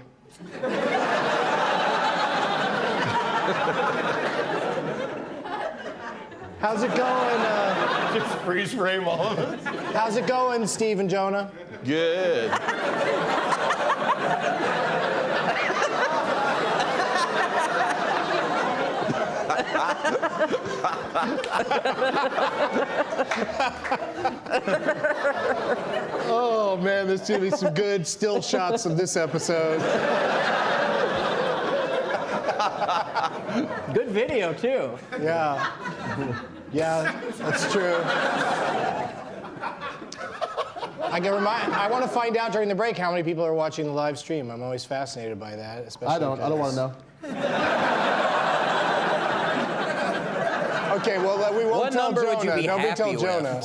How's it going? Just freeze frame all of it. How's it going, Steve and Jonah? Good. Oh man, there's gonna be some good still shots of this episode. Good video too. Yeah. Yeah, that's true. I want to find out during the break how many people are watching the live stream. I'm always fascinated by that, especially. I don't want to know. Okay, well we won't What tell number Jonah. would you be Nobody happy tell with? Jonah.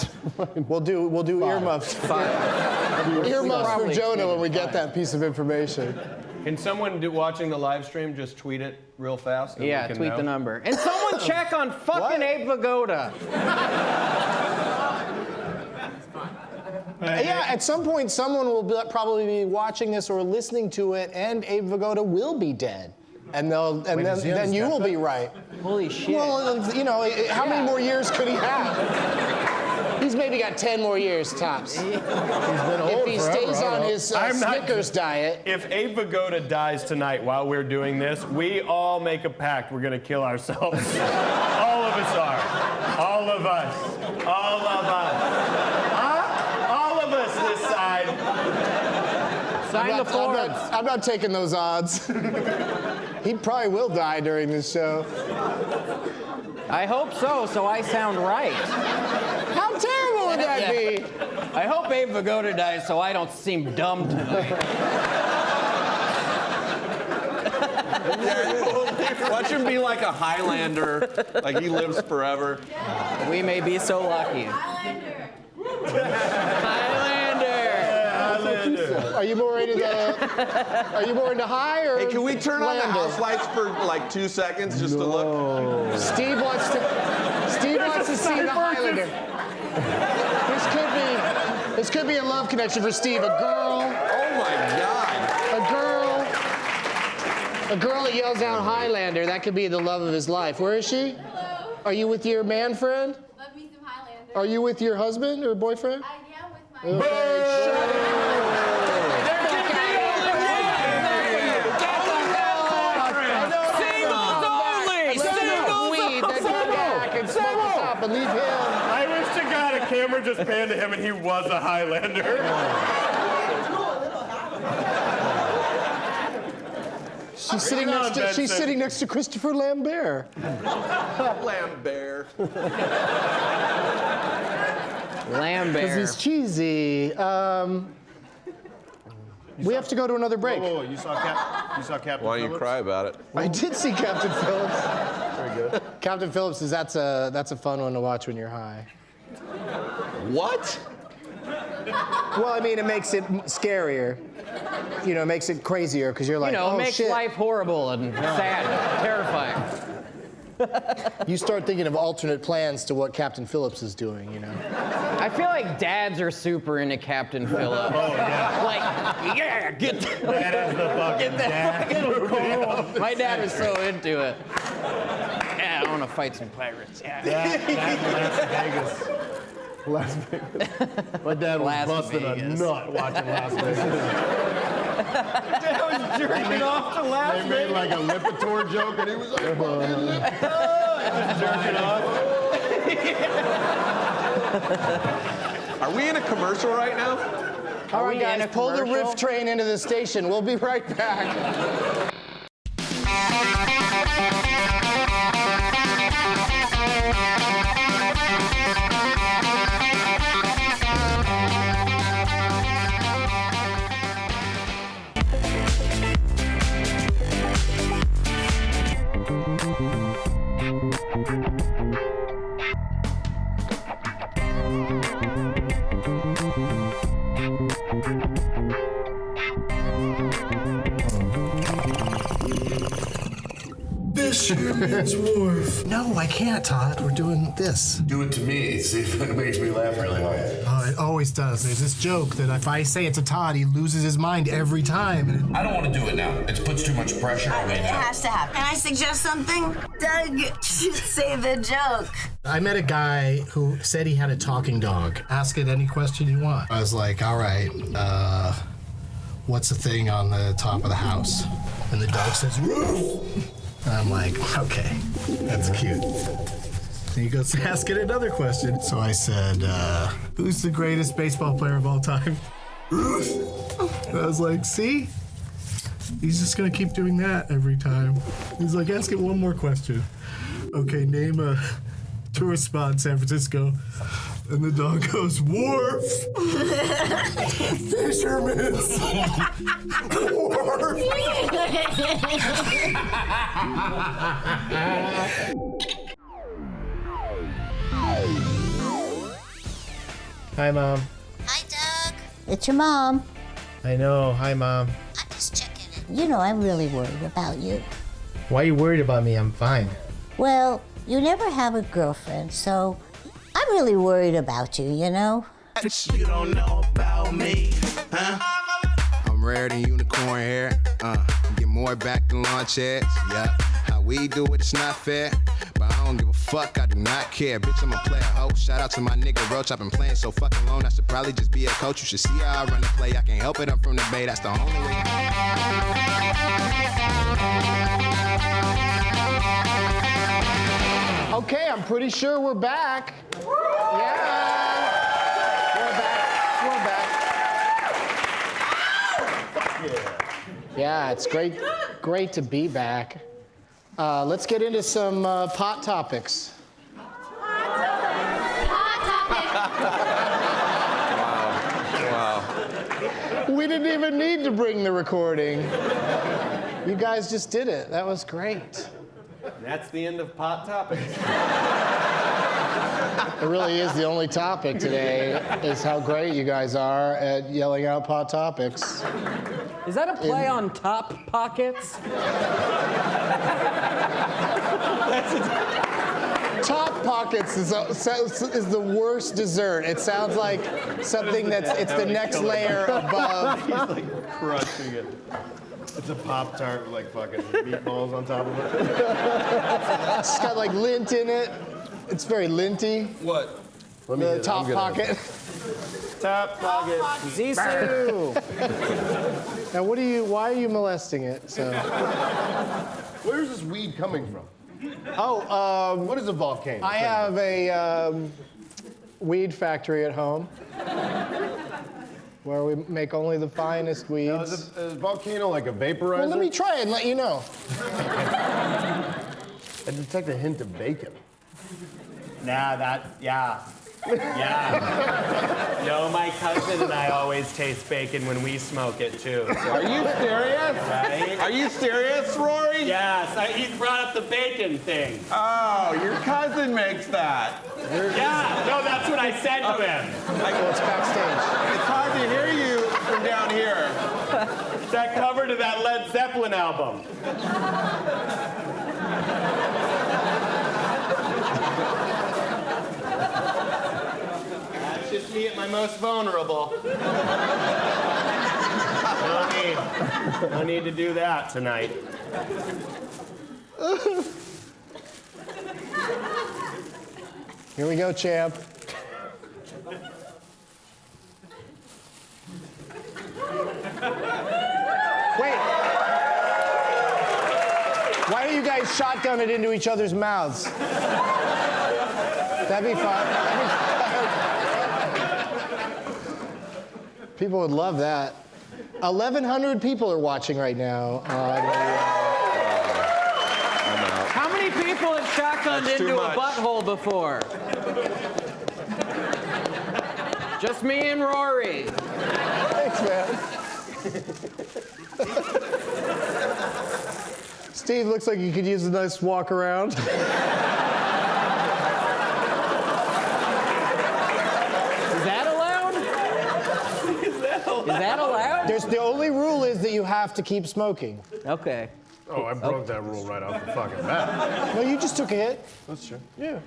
We'll do earmuffs. Earmuffs for Probably Jonah when we get fine. that piece of information. Can someone watching the live stream just tweet it real fast? and we Yeah, can tweet know? the number. And someone check on fucking Abe Vigoda. Yeah, at some point someone will probably be watching this or listening to it, and Abe Vigoda will be dead, and then you will be right. Holy shit. Well, how many more years could he have? He's maybe got 10 more years tops. He's been old If he forever, stays I don't on know. his I'm not- Snickers diet. If Abe Vigoda dies tonight while we're doing this, we all make a pact. We're gonna kill ourselves. All of us are. All of us. All of us. Huh? All of us this side. Sign the forms. I'm not taking those odds. He probably will die during this show. I hope so I sound right. How terrible would that be? I hope Abe Vigoda dies so I don't seem dumb tonight. Watch him be like a Highlander, like he lives forever. We may be so lucky. Highlander. Highlander. Are you more into high or Hey, can we turn on the Lander? house lights for like 2 seconds just to look? Steve wants to see the Highlander. This could be a love connection for Steve. A girl that yells out Highlander. That could be the love of his life. Where is she? Hello. Are you with your man friend? Love me some Highlander. Are you with your husband or boyfriend? I am with my. And leave him. I wish to God a camera just panned to him and he was a Highlander. She's sitting next to Christopher Lambert. Lambert. Lambert. Because he's cheesy. We have to go to another break. Whoa, you saw Captain Why don't you Phillips? cry about it? I did see Captain Phillips. Very good. Captain Phillips is that's a fun one to watch when you're high. What? Well, I mean, it makes it scarier. It makes it crazier because you're like, It oh makes shit. life horrible and sad, terrifying. You start thinking of alternate plans to what Captain Phillips is doing. I feel like dads are super into Captain Phillips. Oh, yeah. Like, yeah, get that. That is the fucking dad. My dad was so into it. Yeah, I want to fight some pirates. Yeah. Las Vegas. My dad was Las busting Vegas. a nut watching Las Vegas. Dad was jerking off to Las They made like a Lipitor joke and he was like, jerking off. Are we in a commercial right now? All right, we in guys, a pull the commercial? riff train into the station. We'll be right back. Fisherman's Wharf. No, I can't, Todd. We're doing this. Do it to me. See if it makes me laugh really hard. Oh, it always does. There's this joke that if I say it to Todd, he loses his mind every time. I don't want to do it now. It puts too much pressure on me It now. has to happen. Can I suggest something? Doug should say the joke. I met a guy who said he had a talking dog. Ask it any question you want. I was like, all right, what's the thing on the top of the house? And the dog says, roof. And I'm like, okay, that's cute. And he goes, ask it another question. So I said, who's the greatest baseball player of all time? Ruth. And I was like, see? He's just gonna keep doing that every time. He's like, ask it one more question. Okay, name a tourist spot in San Francisco. And the dog goes, Wharf! Fisherman's Wharf! Hi, Mom. Hi, Doug. It's your mom. I know. Hi, Mom. I'm just checking in. You know, I'm really worried about you. Why are you worried about me? I'm fine. Well, you never have a girlfriend, so I'm really worried about you, you know? You don't know about me, huh? I'm rare than unicorn hair. Get more back than launch heads. Yeah. How we do it, it's not fair. But I don't give a fuck, I do not care. Bitch, I'm a player hoe. Shout out to my nigga Roach. I've been playing so fucking long, I should probably just be a coach. You should see how I run the play. I can't help it, I'm from the Bay. That's the only way. Okay, I'm pretty sure we're back. Yeah. We're back. Yeah, it's great to be back. Let's get into some pot topics. Wow. We didn't even need to bring the recording. You guys just did it. That was great. That's the end of Pot Topics. It really is the only topic today, is how great you guys are at yelling out pot topics. Is that a play on Top Pockets? Top Pockets is the worst dessert. It sounds like something it's the next layer above. He's like crushing it. It's a Pop-Tart with like fucking meatballs on top of it. It's got like lint in it. It's very linty. What? The Top Pocket. Top Pocket. Zissou. Now, why are you molesting it? So. Where's this weed coming from? Oh, what is a volcano? I have a weed factory at home where we make only the finest weeds. Now, is a volcano like a vaporizer? Well, let me try it and let you know. I detect a hint of bacon. Yeah. Yo, my cousin and I always taste bacon when we smoke it too. Are you serious? Right? Are you serious, Rory? Yes, he brought up the bacon thing. Oh, your cousin makes that. Yeah, no, that's what I said to him. It's backstage. It's hard to hear you from down here. It's that cover to that Led Zeppelin album. That's just me at my most vulnerable. No need to do that tonight. Here we go, champ. Wait. Why don't you guys shotgun it into each other's mouths? That'd be fun. People would love that. 1,100 people are watching right now. How many people have shotgunned That's too into a much. butthole before? Just me and Rory. Thanks, man. Steve looks like he could use a nice walk around. Is that allowed? Is that allowed? The only rule is that you have to keep smoking. Okay. Oh, I broke that rule right off the fucking bat. No, you just took a hit. That's true. Yeah.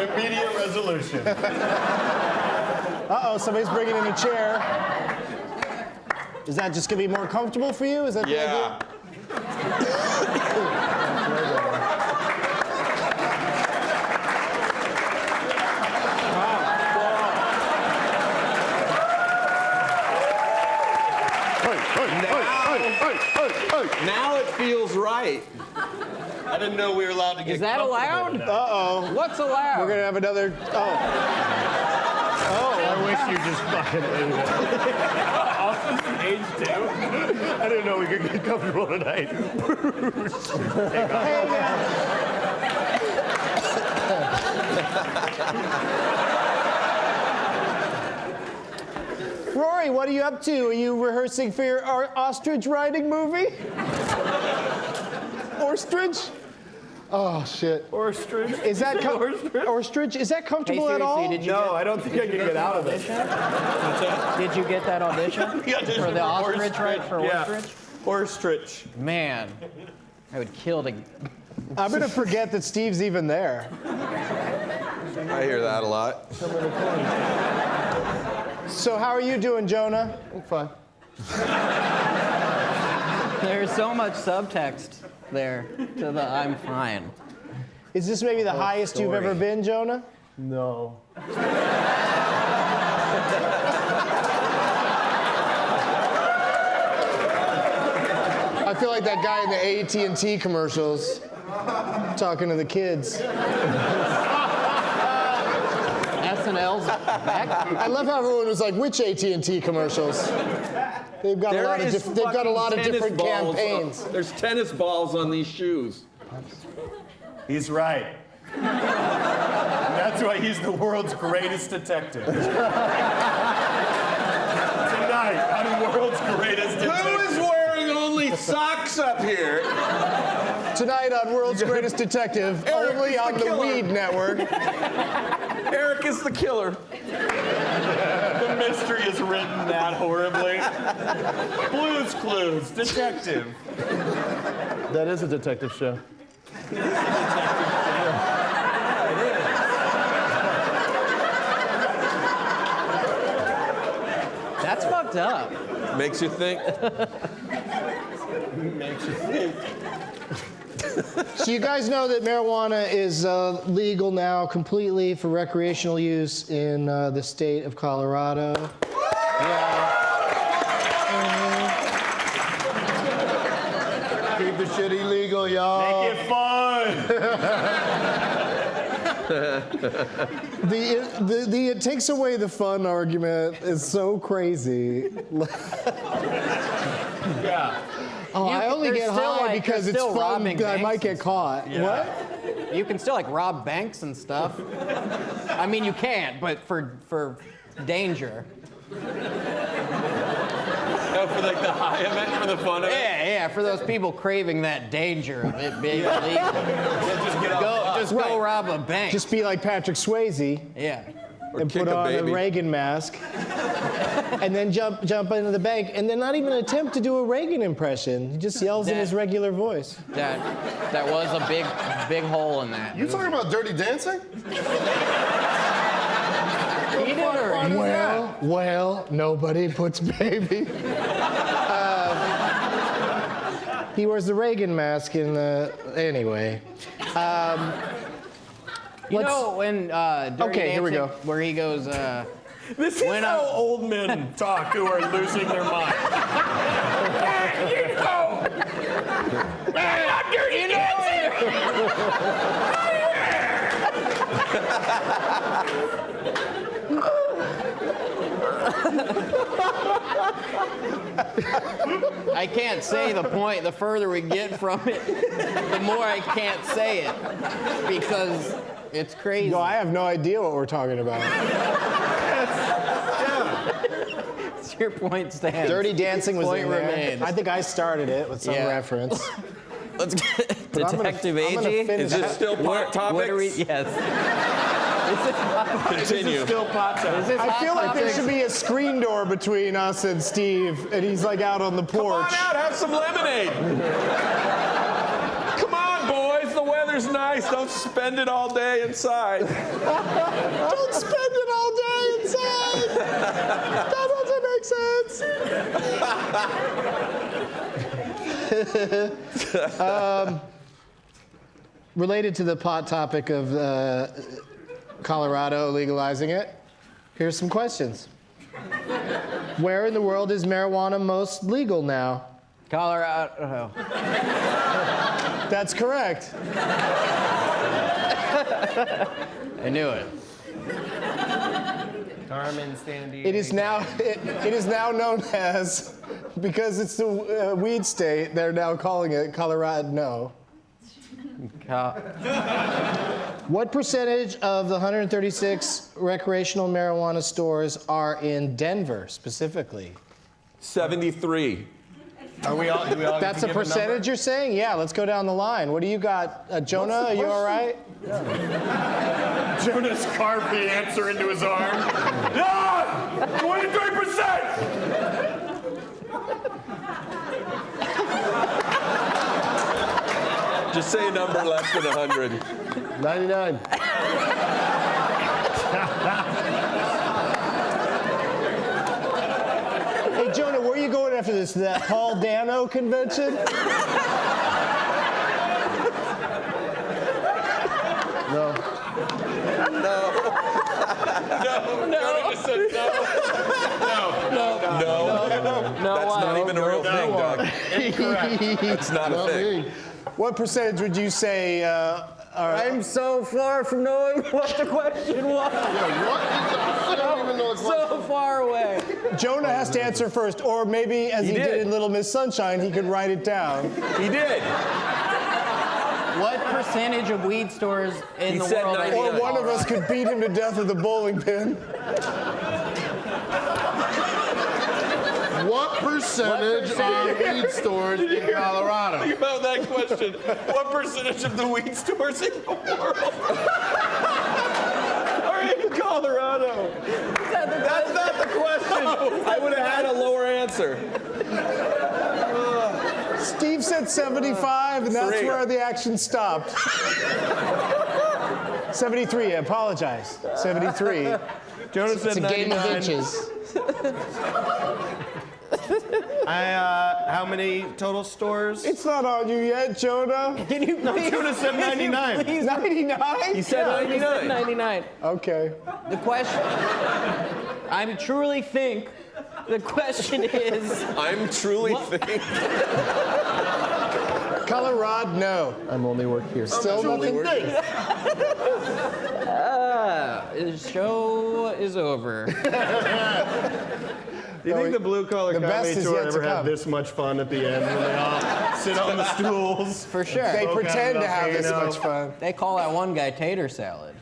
Immediate resolution. Uh-oh, somebody's bringing in a chair. Is that just gonna be more comfortable for you? Is that the Yeah. Now it feels right. I didn't know we were allowed to get Is that allowed? Uh-oh. What's allowed? We're gonna have another. Oh. I wish you just fucking ate it. Austin's age too. I didn't know we could get comfortable tonight. Rory, what are you up to? Are you rehearsing for your ostrich riding movie? Ostrich? Oh shit. Ostrich. Is that ostrich? Is that comfortable Hey, at all? seriously, did you No, I don't think I can get out of this. Did you get that audition? For the ostrich, right? For Yeah. ostrich? Ostrich. Man, I would kill to. I'm gonna forget that Steve's even there. I hear that a lot. So how are you doing, Jonah? I'm fine. There's so much subtext there to the I'm fine. Is this maybe the highest you've ever been, Jonah? No. I feel like that guy in the AT&T commercials talking to the kids. SNL's back. I love how everyone was like, which AT&T commercials? They've got a lot of different campaigns. There's tennis balls on these shoes. He's right. And that's why he's the world's greatest detective. Tonight, on World's Greatest Detective. Who is wearing only socks up here? Tonight on World's Greatest Detective, Eric only is the on the killer. Weed Network. Eric is the killer. The mystery is written that horribly. Blue's Clues, detective. That is a detective show. That's fucked up. Makes you think. Makes you think. So you guys know that marijuana is legal now completely for recreational use in the state of Colorado. Keep the shit illegal, y'all. Make it fun. The it takes away the fun argument is so crazy. Yeah. Oh, I only there's get still, high like, because there's it's still fun robbing that I banks might and get caught. Yeah. What? You can still like rob banks and stuff. I mean, you can't, but for danger. Oh, for like the high of it, for the fun of it? Yeah, for those people craving that danger of it being illegal. Just go rob a bank. Just be like Patrick Swayze yeah. and kick put a on baby. a Reagan mask, and then jump into the bank, and then not even attempt to do a Reagan impression. He just yells in his regular voice. That was a big hole in that. You talking about Dirty Dancing? He did or Well, nobody puts baby. He wears the Reagan mask in the. Anyway. You know when Dirty Okay, here we Dancing, go. where he goes, This is When how I'm- old men talk who are losing their mind. You know! I'm Dirty Dancing! I can't say the point. The further we get from it, the more I can't say it because it's crazy. No, I have no idea what we're talking about. It's your point stands. Dirty Dancing was Point in there. remains. I think I started it with some Yeah. reference. Let's get But I'm gonna Detective finish Agee. that. Is this still pot topics? What are we? Yes. Continue. Still pot time. I feel like there should be a screen door between us and Steve, and he's like out on the porch. Come on out, have some lemonade. Come on, boys. The weather's nice. Don't spend it all day inside. Don't spend it all day inside. That doesn't make sense. Related to the pot topic of Colorado legalizing it, here's some questions. Where in the world is marijuana most legal now? Colorado. That's correct. I knew it. Carmen, San Diego. It is now known as, because it's the weed state, they're now calling it Colorado. No. What percentage of the 136 recreational marijuana stores are in Denver specifically? 73. Do we all That's a percentage you're saying? Yeah, let's go down the line. What do you got? Jonah, are you all right? Jonah's carved the answer into his arm. Yeah! 23%! Just say a number less than 100. 99. Hey, Jonah, where are you going after this? That Paul Dano convention? No. Jonah just said no. That's not even a real thing, Doug. That's not a thing. What percentage would you say are... I'm so far from knowing what the question was. I don't even know the question. So far away. Jonah has to answer first, or maybe as he did in Little Miss Sunshine, he could write it down. He did. What percentage of weed stores in the world? Or one of us could beat him to death with a bowling pin. What percentage of weed stores in Colorado? Think about that question. What percentage of the weed stores in the world are in Colorado? That's not the question. I would have had a lower answer. Steve said 75, and that's 3. where the action stopped. 73, I apologize. 73. Jonah said It's a 99. game of inches. How many total stores? It's not on you yet, Jonah. Can you please? Jonah said 99. 99? He said 99. 99. Okay. The question. I truly think the question is. I'm truly thinking. Colorado, no. I'm only work here. Still nothing. The show is over. Do you think the blue collar the best comedy is tour yet to ever had come. this much fun at the end when they all sit on the stools? For sure. They Smoke pretend out to have enough, this you know. much fun. They call that one guy tater salad.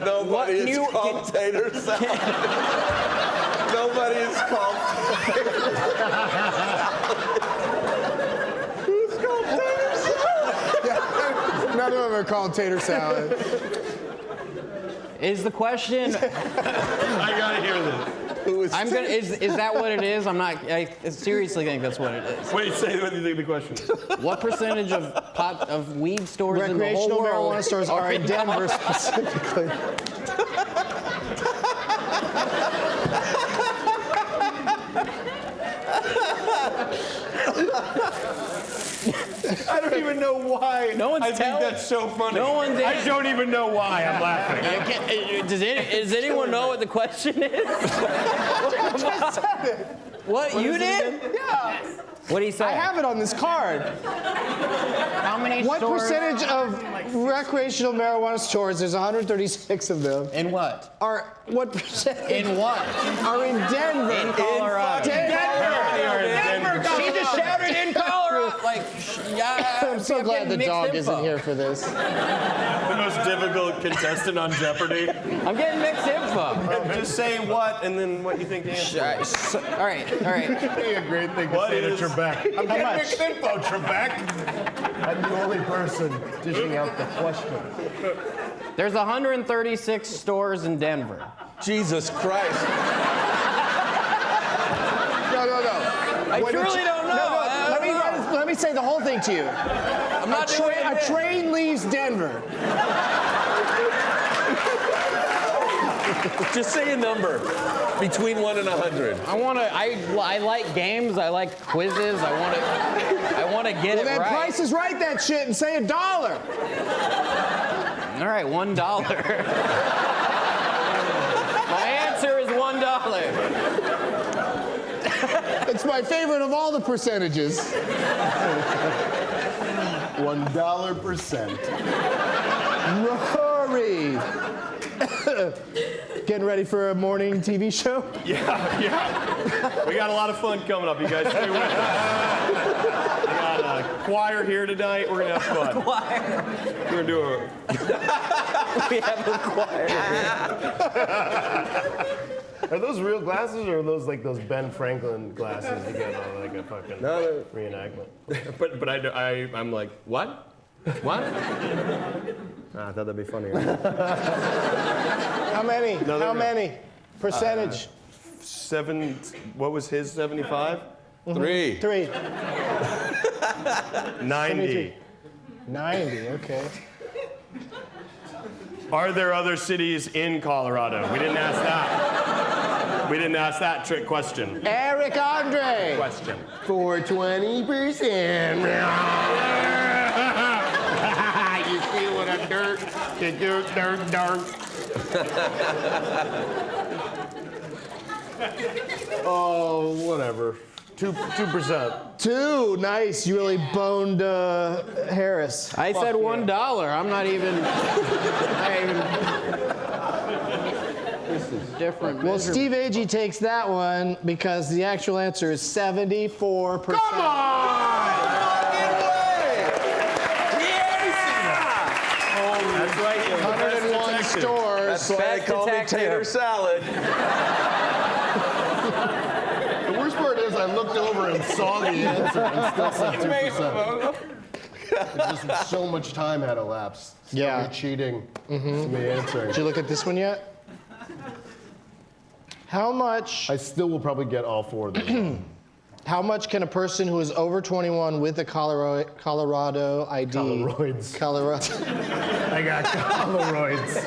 Nobody is called tater salad. Nobody is called tater salad. Who's called tater salad? Yeah, none of them are called tater salad. Is the question? I gotta hear this. I'm gonna. Is that what it is? I'm not. I seriously think that's what it is. Wait, say what you think the question is. What percentage of weed stores in the Recreational whole world marijuana stores are in Denver specifically. I don't even know why. No one's I think telling- that's so funny. No one's- I don't even know why I'm laughing. Does anyone know what the question is? What you did? Yeah. What do you say? I have it on this card. How many What stores? percentage of recreational marijuana stores, there's 136 of them, In what? what percentage In what? are in Denver? In Colorado. Denver. Denver. She just shouted in Colorado. Like, like, I'm so glad the dog isn't here for this. The most difficult contestant on Jeopardy. I'm getting mixed info. Just say what and then what you think the answer is. All right. That'd be a great thing to say to Trebek. I'm getting mixed info, Trebek. I'm the only person dishing out the question. There's 136 stores in Denver. Jesus Christ. No. I truly don't know. Let me say the whole thing to you. I'm not doing it. A train leaves Denver. Just say a number between 1 and 100. I like games. I like quizzes. I want to get it Then right. Price is Right that shit and say $1. All right, $1. My answer is $1. It's my favorite of all the percentages. $1%. Rory. Getting ready for a morning TV show? Yeah. We got a lot of fun coming up. You guys stay with us. We got a choir here tonight. We're going to have fun. Choir. We're going to do a... We have a choir. Are those real glasses or are those like those Ben Franklin glasses you get on like a fucking reenactment? But I'm like, what? What? I thought that'd be funny. How many? No, How many? Percentage? 7, what was his 75? 3. 90. 90, okay. Are there other cities in Colorado? We didn't ask that. We didn't ask that trick question. Eric André. Question. For 20%. You see what a dirt. Oh, whatever. 2%. 2, nice. You really boned Harris. I said $1. I'm not even. This is different. Well, Steve Agee takes that one because the actual answer is 74%. Come on! That's right. 101 stores. That's why they call me tater salad. The worst part is I looked over and saw the answer and still said 2%. Just so much time had elapsed. Yeah. Me cheating. Me answering. Did you look at this one yet? How much? I still will probably get all 4 of them. How much can a person who is over 21 with a Colorado ID? Coloroids. Colorado. I got Coloroids.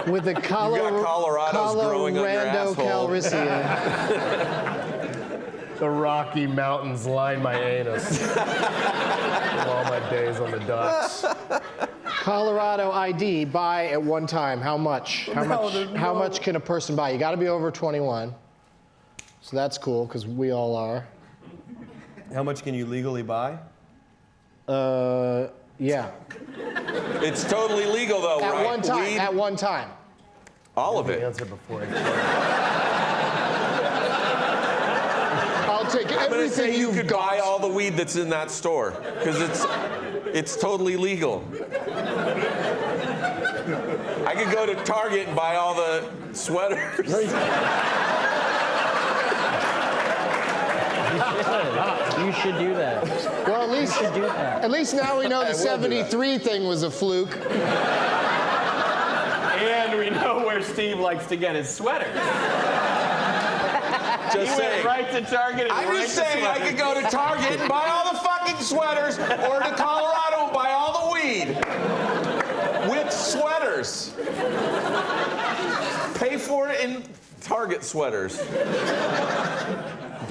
With a Colorado's growing on your asshole. Calrissian. The Rocky Mountains line my anus. All my days on the docks. Colorado ID, buy at one time. How much? How much can a person buy? You got to be over 21. So that's cool, because we all are. How much can you legally buy? Yeah. It's totally legal, though, At right? one time. Weed? At one time. All of it. Answer before I'll take I'm gonna everything say you you've could got. buy all the weed that's in that store, because it's totally legal. I could go to Target and buy all the sweaters. You should do that. Well, at least now we know the I will do 73 thing was a fluke. And we know where Steve likes to get his sweaters. Just He saying. went right to Target and I'm right just to saying I could go to Target and buy all the fucking sweaters, or to Colorado and buy all the weed. With sweaters. Pay for it in Target sweaters.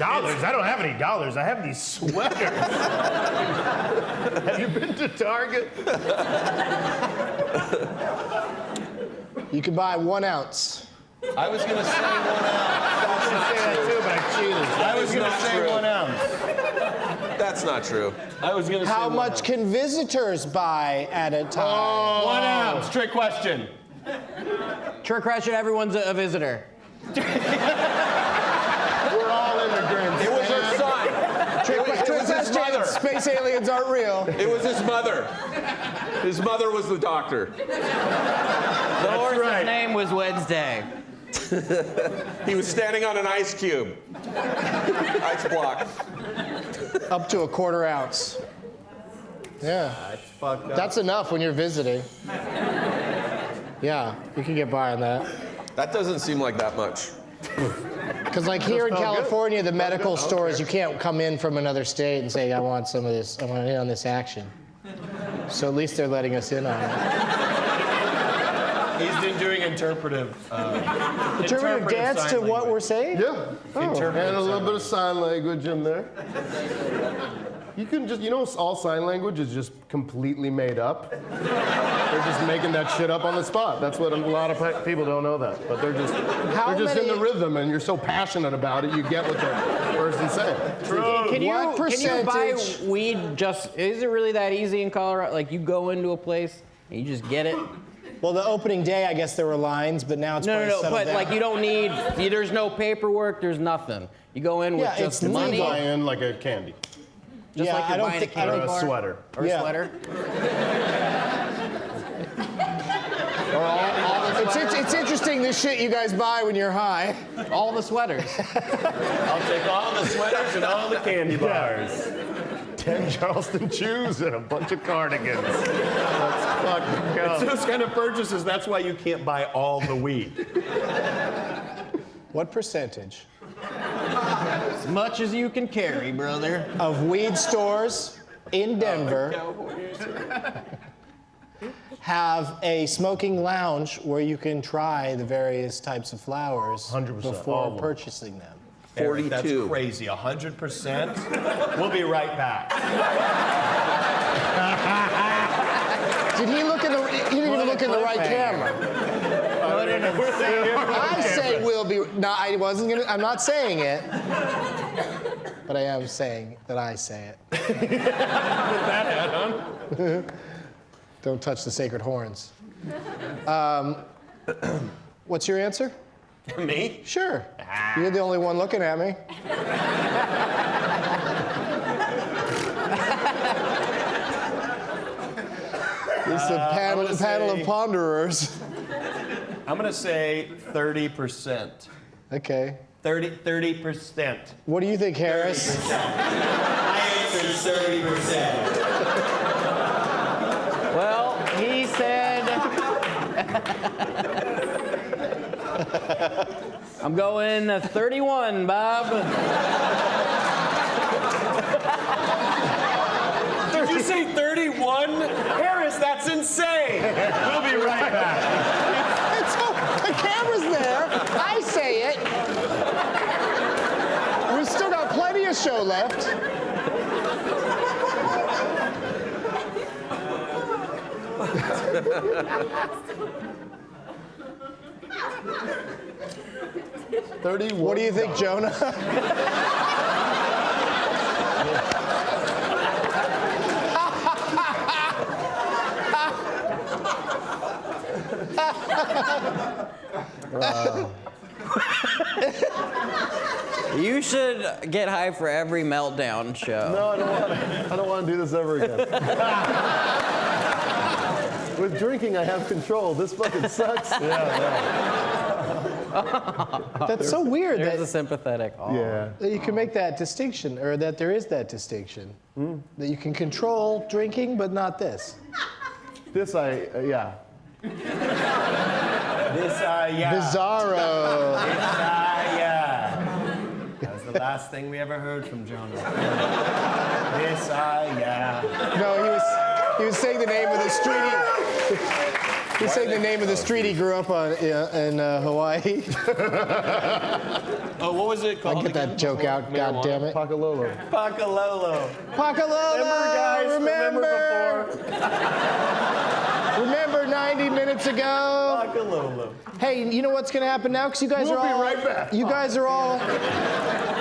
dollars? I don't have any dollars. I have these sweaters. Have you been to Target? You can buy 1 ounce. I was gonna say 1 ounce. I was going to say that too, but I cheated. I was going to say true. 1 ounce. That's not true. I was gonna say How 1 much ounce. can visitors buy at a time? 1 ounce. Trick question. Trick question, everyone's a visitor. We're all immigrants. It was her son. Trick space aliens aren't real. It was his mother. His mother was the doctor. The horse's name was Wednesday. He was standing on an ice cube. Ice block. Up to a quarter ounce. Yeah. That's fucked up. That's enough when you're visiting. Yeah, you can get by on that. That doesn't seem like that much. Because like here in California, the medical stores, you can't come in from another state and say, I want some of this, I want in on this action. So at least they're letting us in on it. He's been doing interpretive dance to what we're saying? Yeah. Oh. And a little bit of sign language in there. You can just, all sign language is just completely made up. They're just making that shit up on the spot. That's what a lot of people don't know that. But they're just in the rhythm, and you're so passionate about it, you get what the person's saying. Can you buy weed is it really that easy in Colorado? Like, you go into a place and you just get it? Well, the opening day, I guess there were lines, but now it's No, but like, you don't need, there's no paperwork, there's nothing. You go in with just money. You buy in like a candy. Just like you're buying a candy bar? Or a sweater. Or a sweater? It's interesting, this shit you guys buy when you're high. All the sweaters. I'll take all the sweaters and all the candy bars. 10 Charleston chews and a bunch of cardigans. Let's fucking go. It's those kind of purchases, that's why you can't buy all the weed. What percentage? As much as you can carry, brother. Of weed stores in Denver have a smoking lounge where you can try the various types of flowers 100%, before purchasing them. 42. That's crazy, 100%. We'll be right back. Did he look in the? He didn't even look in the right camera. I say we'll be. No, I wasn't gonna. I'm not saying it, but I am saying that I say it. Put that hat on. Don't touch the sacred horns. What's your answer? Me? Sure. You're the only one looking at me. This is a panel of ponderers. I'm going to say 30%. Okay. 30%. What do you think, Harris? I answered 30%. Well, he said... I'm going 31, Bob. Did you say 31? Harris, that's insane. We'll be right back. The camera's there. I say it. We've still got plenty of show left. What do you think, Jonah? You should get high for every meltdown show. No, I don't want to do this ever again. With drinking, I have control. This fucking sucks. That's so weird. There's a sympathetic. Oh. Yeah. That you can make that distinction, or that there is that distinction. That you can control drinking, but not this. This yeah. Yeah. Bizarro. Yeah. That was the last thing we ever heard from Jonah. Yeah. No, he was saying the name of the street. He was saying the name of the street he grew up on in Hawaii. Oh, what was it called? I'll get that joke out, God damn it. Pakalolo. Pakalolo. Pakalolo! Remember, guys? Remember 90 minutes ago? Pakalolo. Hey, you know what's gonna happen now? Because you guys are all. We'll be right back. You guys are all.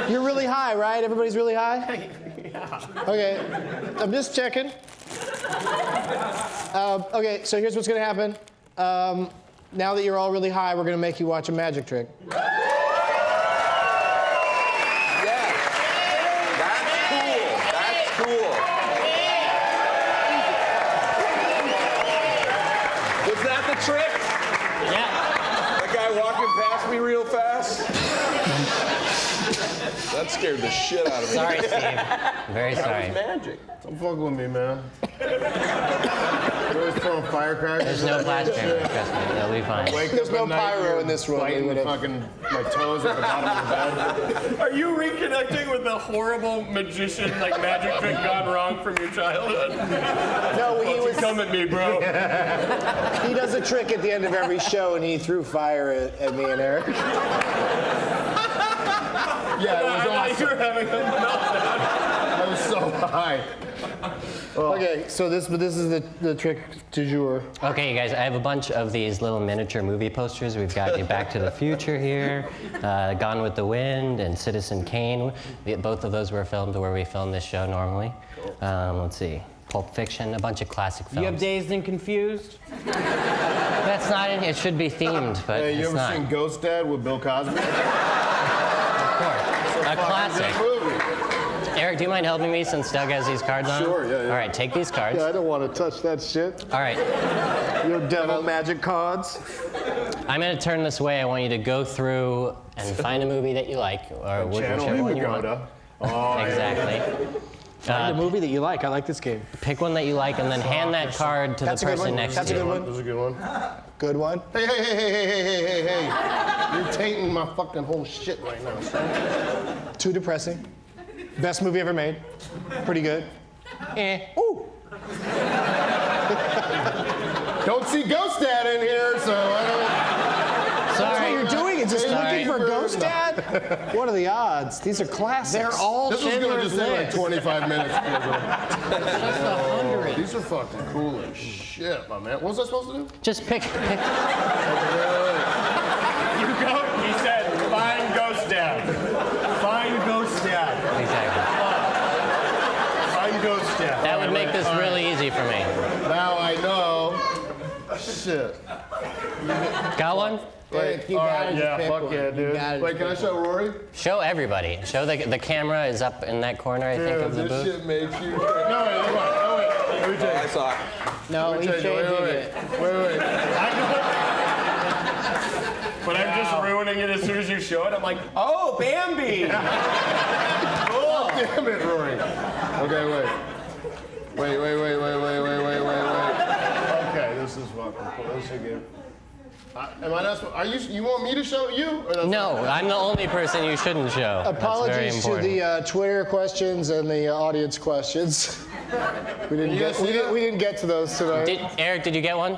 You're really high, right? Everybody's really high? Yeah. Okay, I'm just checking. Okay, so here's what's gonna happen. Now that you're all really high, we're gonna make you watch a magic trick. That's cool. That's cool. trick? Yeah. That guy walking past me real fast? That scared the shit out of me. Sorry, Steve. Very sorry. Magic. Don't fuck with me, man. You're always throwing firecrackers. There's no flash camera, trust me. It'll be fine. There's no pyro in this room. Biting my toes at the bottom of the bed. Are you reconnecting with the horrible magician, like magic trick gone wrong from your childhood? No, he was. Come at me, bro. He does a trick at the end of every show, and he threw fire at me and Eric. Yeah, it was awesome. You're having a meltdown. I was so high. Okay, so this is the trick du jour. Okay, you guys, I have a bunch of these little miniature movie posters. We've got Back to the Future here, Gone with the Wind, and Citizen Kane. Both of those were filmed where we film this show normally. Let's see, Pulp Fiction, a bunch of classic films. You have Dazed and Confused? That's not in here. It should be themed, but Hey, you it's ever not. seen Ghost Dad with Bill Cosby? Of course. A classic. Movie. Eric, do you mind helping me since Doug has these cards on? Sure, yeah. All right, take these cards. Yeah, I don't want to touch that shit. All right. Your devil magic cards. I'm going to turn this way. I want you to go through and find a movie that you like, or whichever one you want. Exactly. Find a movie that you like. I like this game. Pick one that you like, and then hand that card to the person next to you. That's a good one. That's a good one. Good one. Hey. You're tainting my fucking whole shit right now, son. Too depressing. Best movie ever made. Pretty good. Ooh. Don't see Ghost Dad in here, so I don't. That's what you're doing? Is just Sorry. looking for Ghost Dad? What are the odds? These are classics. They're all This was gonna Schindler's just take like List. 25 minutes. Just 100. These are fucking cool as shit, my man. What was I supposed to do? Just pick. You go, he said, find Ghost Dad. Find Ghost Dad. Exactly. Find Ghost Dad. That would make this really easy for me. Now I know. Shit. Got one? Wait, all right, yeah, fuck yeah, dude. Wait, can I show Rory? Show everybody. Show the camera is up in that corner, I think, of the This booth. shit makes you. No, wait, come on. No, wait. Let me take I saw it. No, he changed it. Wait. But I'm just ruining it as soon as you show it. I'm like, oh, Bambi. Cool. Damn it, Rory. Okay, wait. Wait. Okay, this is fucking cool. This is good. Am I not supposed? Are you want me to show you? Or that's No, I'm the only person you shouldn't show. That's very Apologies to important. the Twitter questions and the audience questions. We didn't get to those tonight. Eric, did you get one?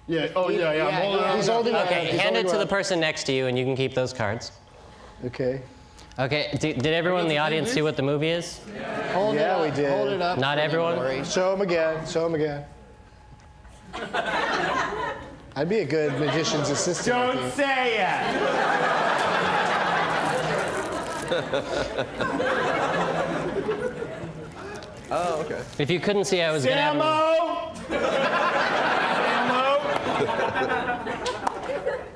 Yeah. Oh yeah. I'm holding it. He's holding it. Okay, He's hand it holding to the it. person next to you, and you can keep those cards. Okay. Okay, did everyone in the audience see what the movie is? Hold it Yeah, up. we did. Hold it up. Not everyone? Show him again. I'd be a good magician's assistant. with Don't you. say it. Oh, okay. If you couldn't see, I was going to have him.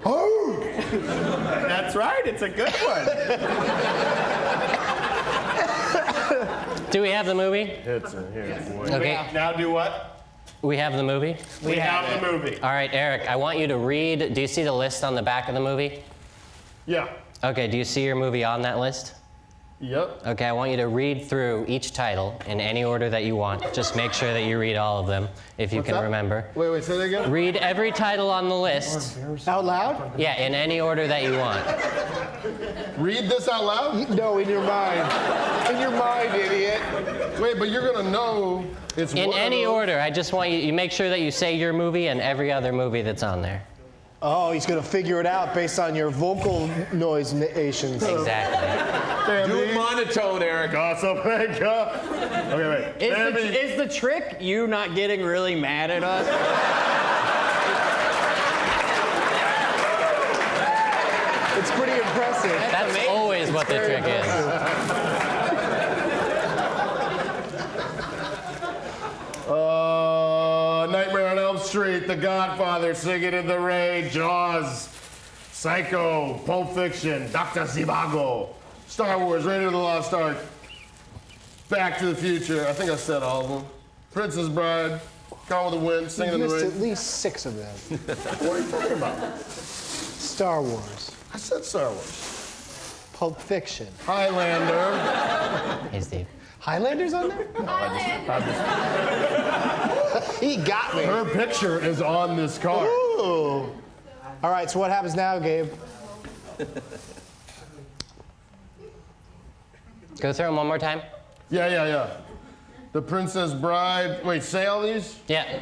Oh! That's right, it's a good one. Do we have the movie? It's in here, boy. Okay, Now do what? we have the movie. We have the movie. All right, Eric, I want you to read. Do you see the list on the back of the movie? Yeah. Okay, do you see your movie on that list? Yep. Okay, I want you to read through each title in any order that you want. Just make sure that you read all of them, if you What's can that? remember. Wait. Say that again. Read every title on the list. Out loud? Yeah, in any order that you want. Read this out loud. No, in your mind. In your mind, idiot. Wait, but you're gonna know it's In one of any those. order. I just want you make sure that you say your movie and every other movie that's on there. Oh, he's gonna figure it out based on your vocal noisations. Exactly. Do it monotone, Eric. Casablanca. Okay, wait. Is the trick you not getting really mad at us? It's pretty impressive. That's amazing. always what the trick is. Nightmare on Elm Street, The Godfather, Singing in the Rain, Jaws, Psycho, Pulp Fiction, Dr. Zhivago, Star Wars, Raiders of the Lost Ark, Back to the Future. I think I said all of them. Princess Bride, Gone with the Wind, Singing in the missed Rain. at least 6 of them. What are you talking about? Star Wars. I said Star Wars. Pulp Fiction. Highlander. Hey, Steve. Highlander's on there? He got me. Her picture is on this card. Ooh. All right, so what happens now, Gabe? Go through them one more time. Yeah. The Princess Bride. Wait, say all these? Yeah.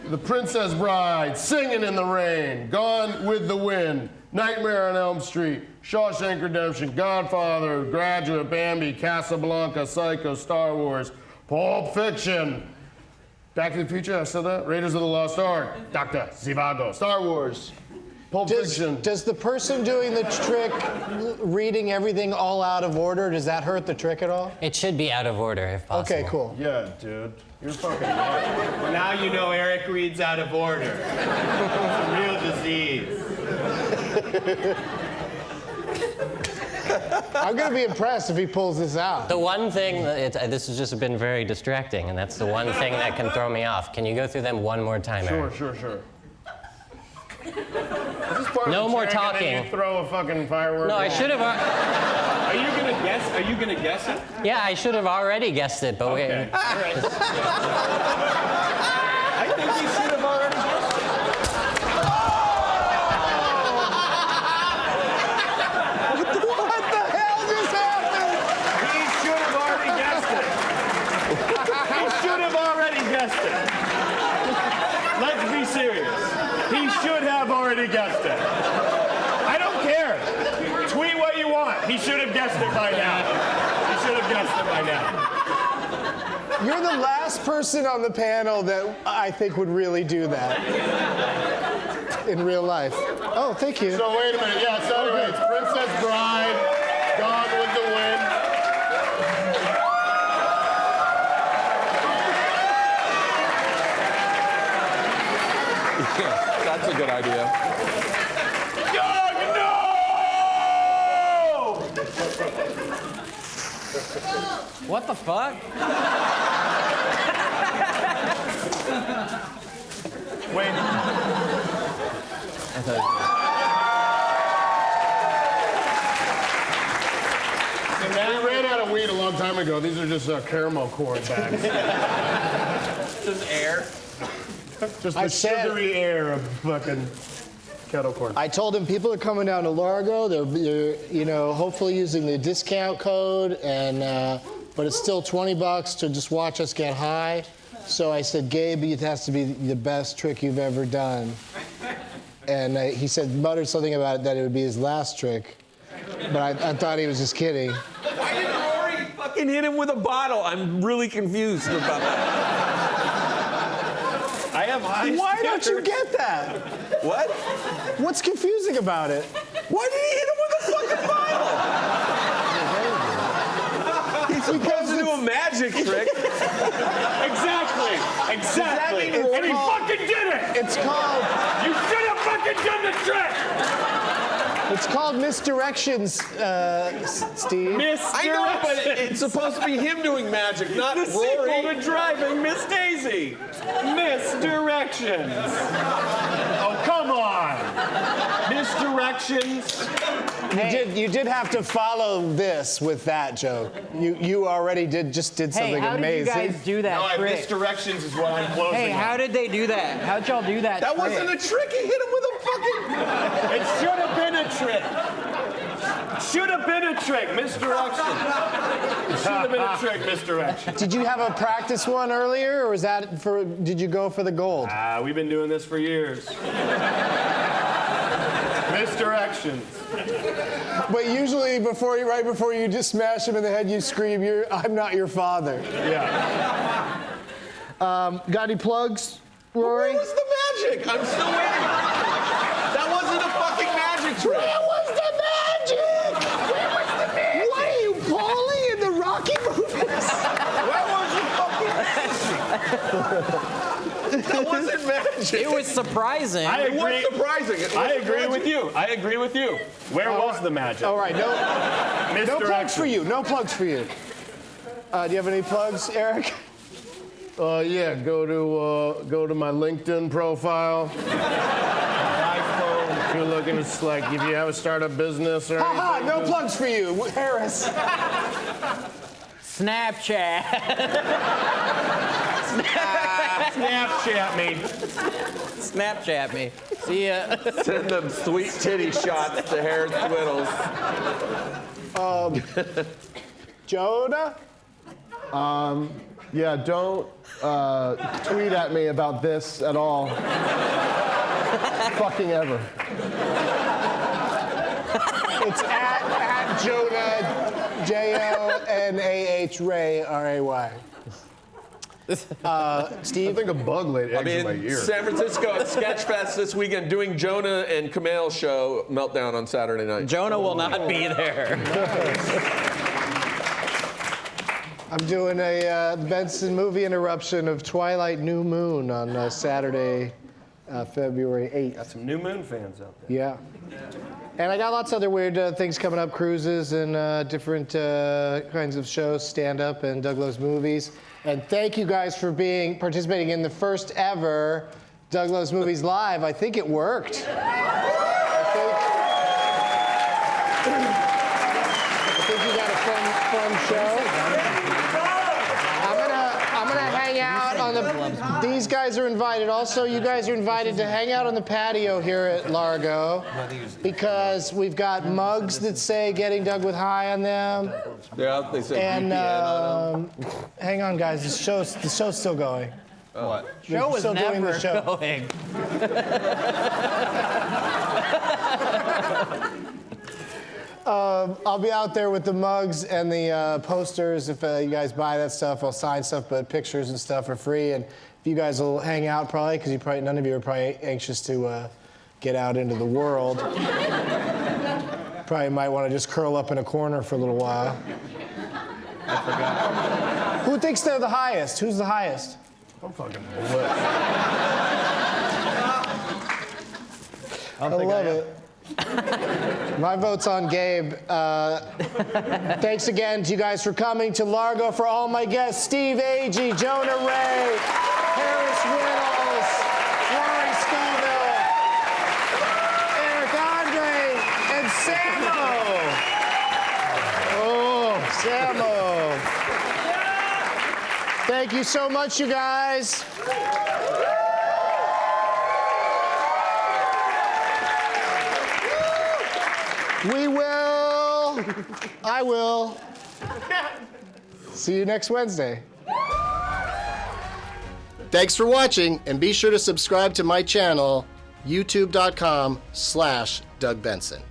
The Princess Bride, Singing in the Rain, Gone with the Wind, Nightmare on Elm Street, Shawshank Redemption, Godfather, Graduate, Bambi, Casablanca, Psycho, Star Wars, Pulp Fiction, Back to the Future, I said that, Raiders of the Lost Ark, Dr. Zhivago, Star Wars, Pulp Fiction. Does the person doing the trick reading everything all out of order, does that hurt the trick at all? It should be out of order if possible. Okay, cool. Yeah, dude. You're fucking right. Now you know Eric reads out of order. It's a real disease. I'm going to be impressed if he pulls this out. The one thing, this has just been very distracting, and that's the one thing that can throw me off. Can you go through them one more time, Eric? Sure. Is this part No of the more trick and talking. then you throw a fucking firework? No, I should have. Are you gonna guess? Are you gonna guess it? Yeah, I should have already guessed it, but Okay. we. All right. I think you should have already guessed it. What the hell just happened? He should have already guessed it. He should have already guessed it. Let's be serious. He should have already guessed it. I don't care. Tweet what you want. He should have guessed it by now. He should have guessed it by now. You're the last person on the panel that I think would really do that in real life. Oh, thank you. So wait a minute. Yeah, so anyway, it's Princess Bride, Gone with the Wind. That's a good idea. What the fuck? Wait. We ran out of weed a long time ago. These are just caramel corn bags. Just air. Just I the said- sugary air of fucking kettle corn. I told him people are coming down to Largo. They're hopefully using the discount code, and but it's still $20 to just watch us get high. So I said, Gabe, it has to be the best trick you've ever done. And he muttered something about it, that it would be his last trick. But I thought he was just kidding. Why did Rory fucking hit him with a bottle? I'm really confused about that. I have high Why don't you standards. get that? What? What's confusing about it? Why did he hit him with a fucking bottle? He's supposed to do a magic trick. Exactly. And he fucking did it. It's called. You should have fucking done the trick. It's called misdirections, Steve. I know, but it's supposed to be him doing magic, not The sequel Rory. to Driving Miss Daisy. Misdirections. Oh, come on. Misdirections. You did have to follow this with that joke. You already did something Hey, how amazing. did you guys do that trick? Misdirections is what I'm closing Hey, how on. did they do that? How'd y'all do that? That trick? wasn't a trick. He hit him with a fucking. It should have been a trick. Should have been a trick. Misdirection. It should have been a trick. Misdirection. Did you have a practice one earlier, or was that for? Did you go for the gold? We've been doing this for years. Misdirections. But usually, right before you just smash him in the head, you scream, "I'm not your father." Yeah. Got any plugs, Rory? Where was the magic? I'm still waiting. That wasn't a fucking magic trick. Where was the magic? Where was the magic? What are you, Paulie, in the Rocky movies? Where was the fucking magic? That wasn't magic. It was surprising. I It was agree. surprising. It I wasn't agree magic. with you. I agree with you. Where was the magic? All right, no plugs Misdirection. for you. No plugs for you. Do you have any plugs, Eric? Yeah, go to my LinkedIn profile. If you're looking, it's like if you have a startup business or anything. Haha, no plugs for you, Harris. Snapchat. Snapchat me. Snapchat me. See ya. Send them sweet titty shots to Harris Wittels. Jonah? Yeah, don't tweet at me about this at all. Fucking ever. It's at Jonah, Jonah Ray, R-A-Y. Steve? I think a bug laid eggs in my ear. San Francisco at Sketchfest this weekend, doing Jonah and Kimmel show Meltdown on Saturday night. Jonah will not be there. I'm doing a Benson movie interruption of Twilight New Moon on Saturday, February 8th. Got some New Moon fans out there. Yeah. And I got lots of other weird things coming up, cruises and different kinds of shows, stand-up and Doug Loves Movies. And thank you guys for participating in the first ever Doug Loves Movies Live. I think it worked. I think you got a fun show. I'm gonna hang out on these guys are invited. Also, you guys are invited to hang out on the patio here at Largo because we've got mugs that say "Getting Doug with High" on them. Yeah, they say And VPN on them. hang on, guys. The show's still going. What? Show was still doing never the show. going. I'll be out there with the mugs and the posters. If you guys buy that stuff, I'll sign stuff, but pictures and stuff are free. And if you guys will hang out, probably, because none of you are probably anxious to get out into the world. Probably might want to just curl up in a corner for a little while. I forgot. Who thinks they're the highest? Who's the highest? I'm fucking lit. I love it. My vote's on Gabe. Thanks again to you guys for coming to Largo. For all my guests, Steve Agee, Jonah Ray, Harris Wittels, Rory Scovel, Eric André, and Samo. Oh, Samo. Thank you so much, you guys. I will. See you next Wednesday. Thanks for watching, and be sure to subscribe to my channel, youtube.com/Doug Benson.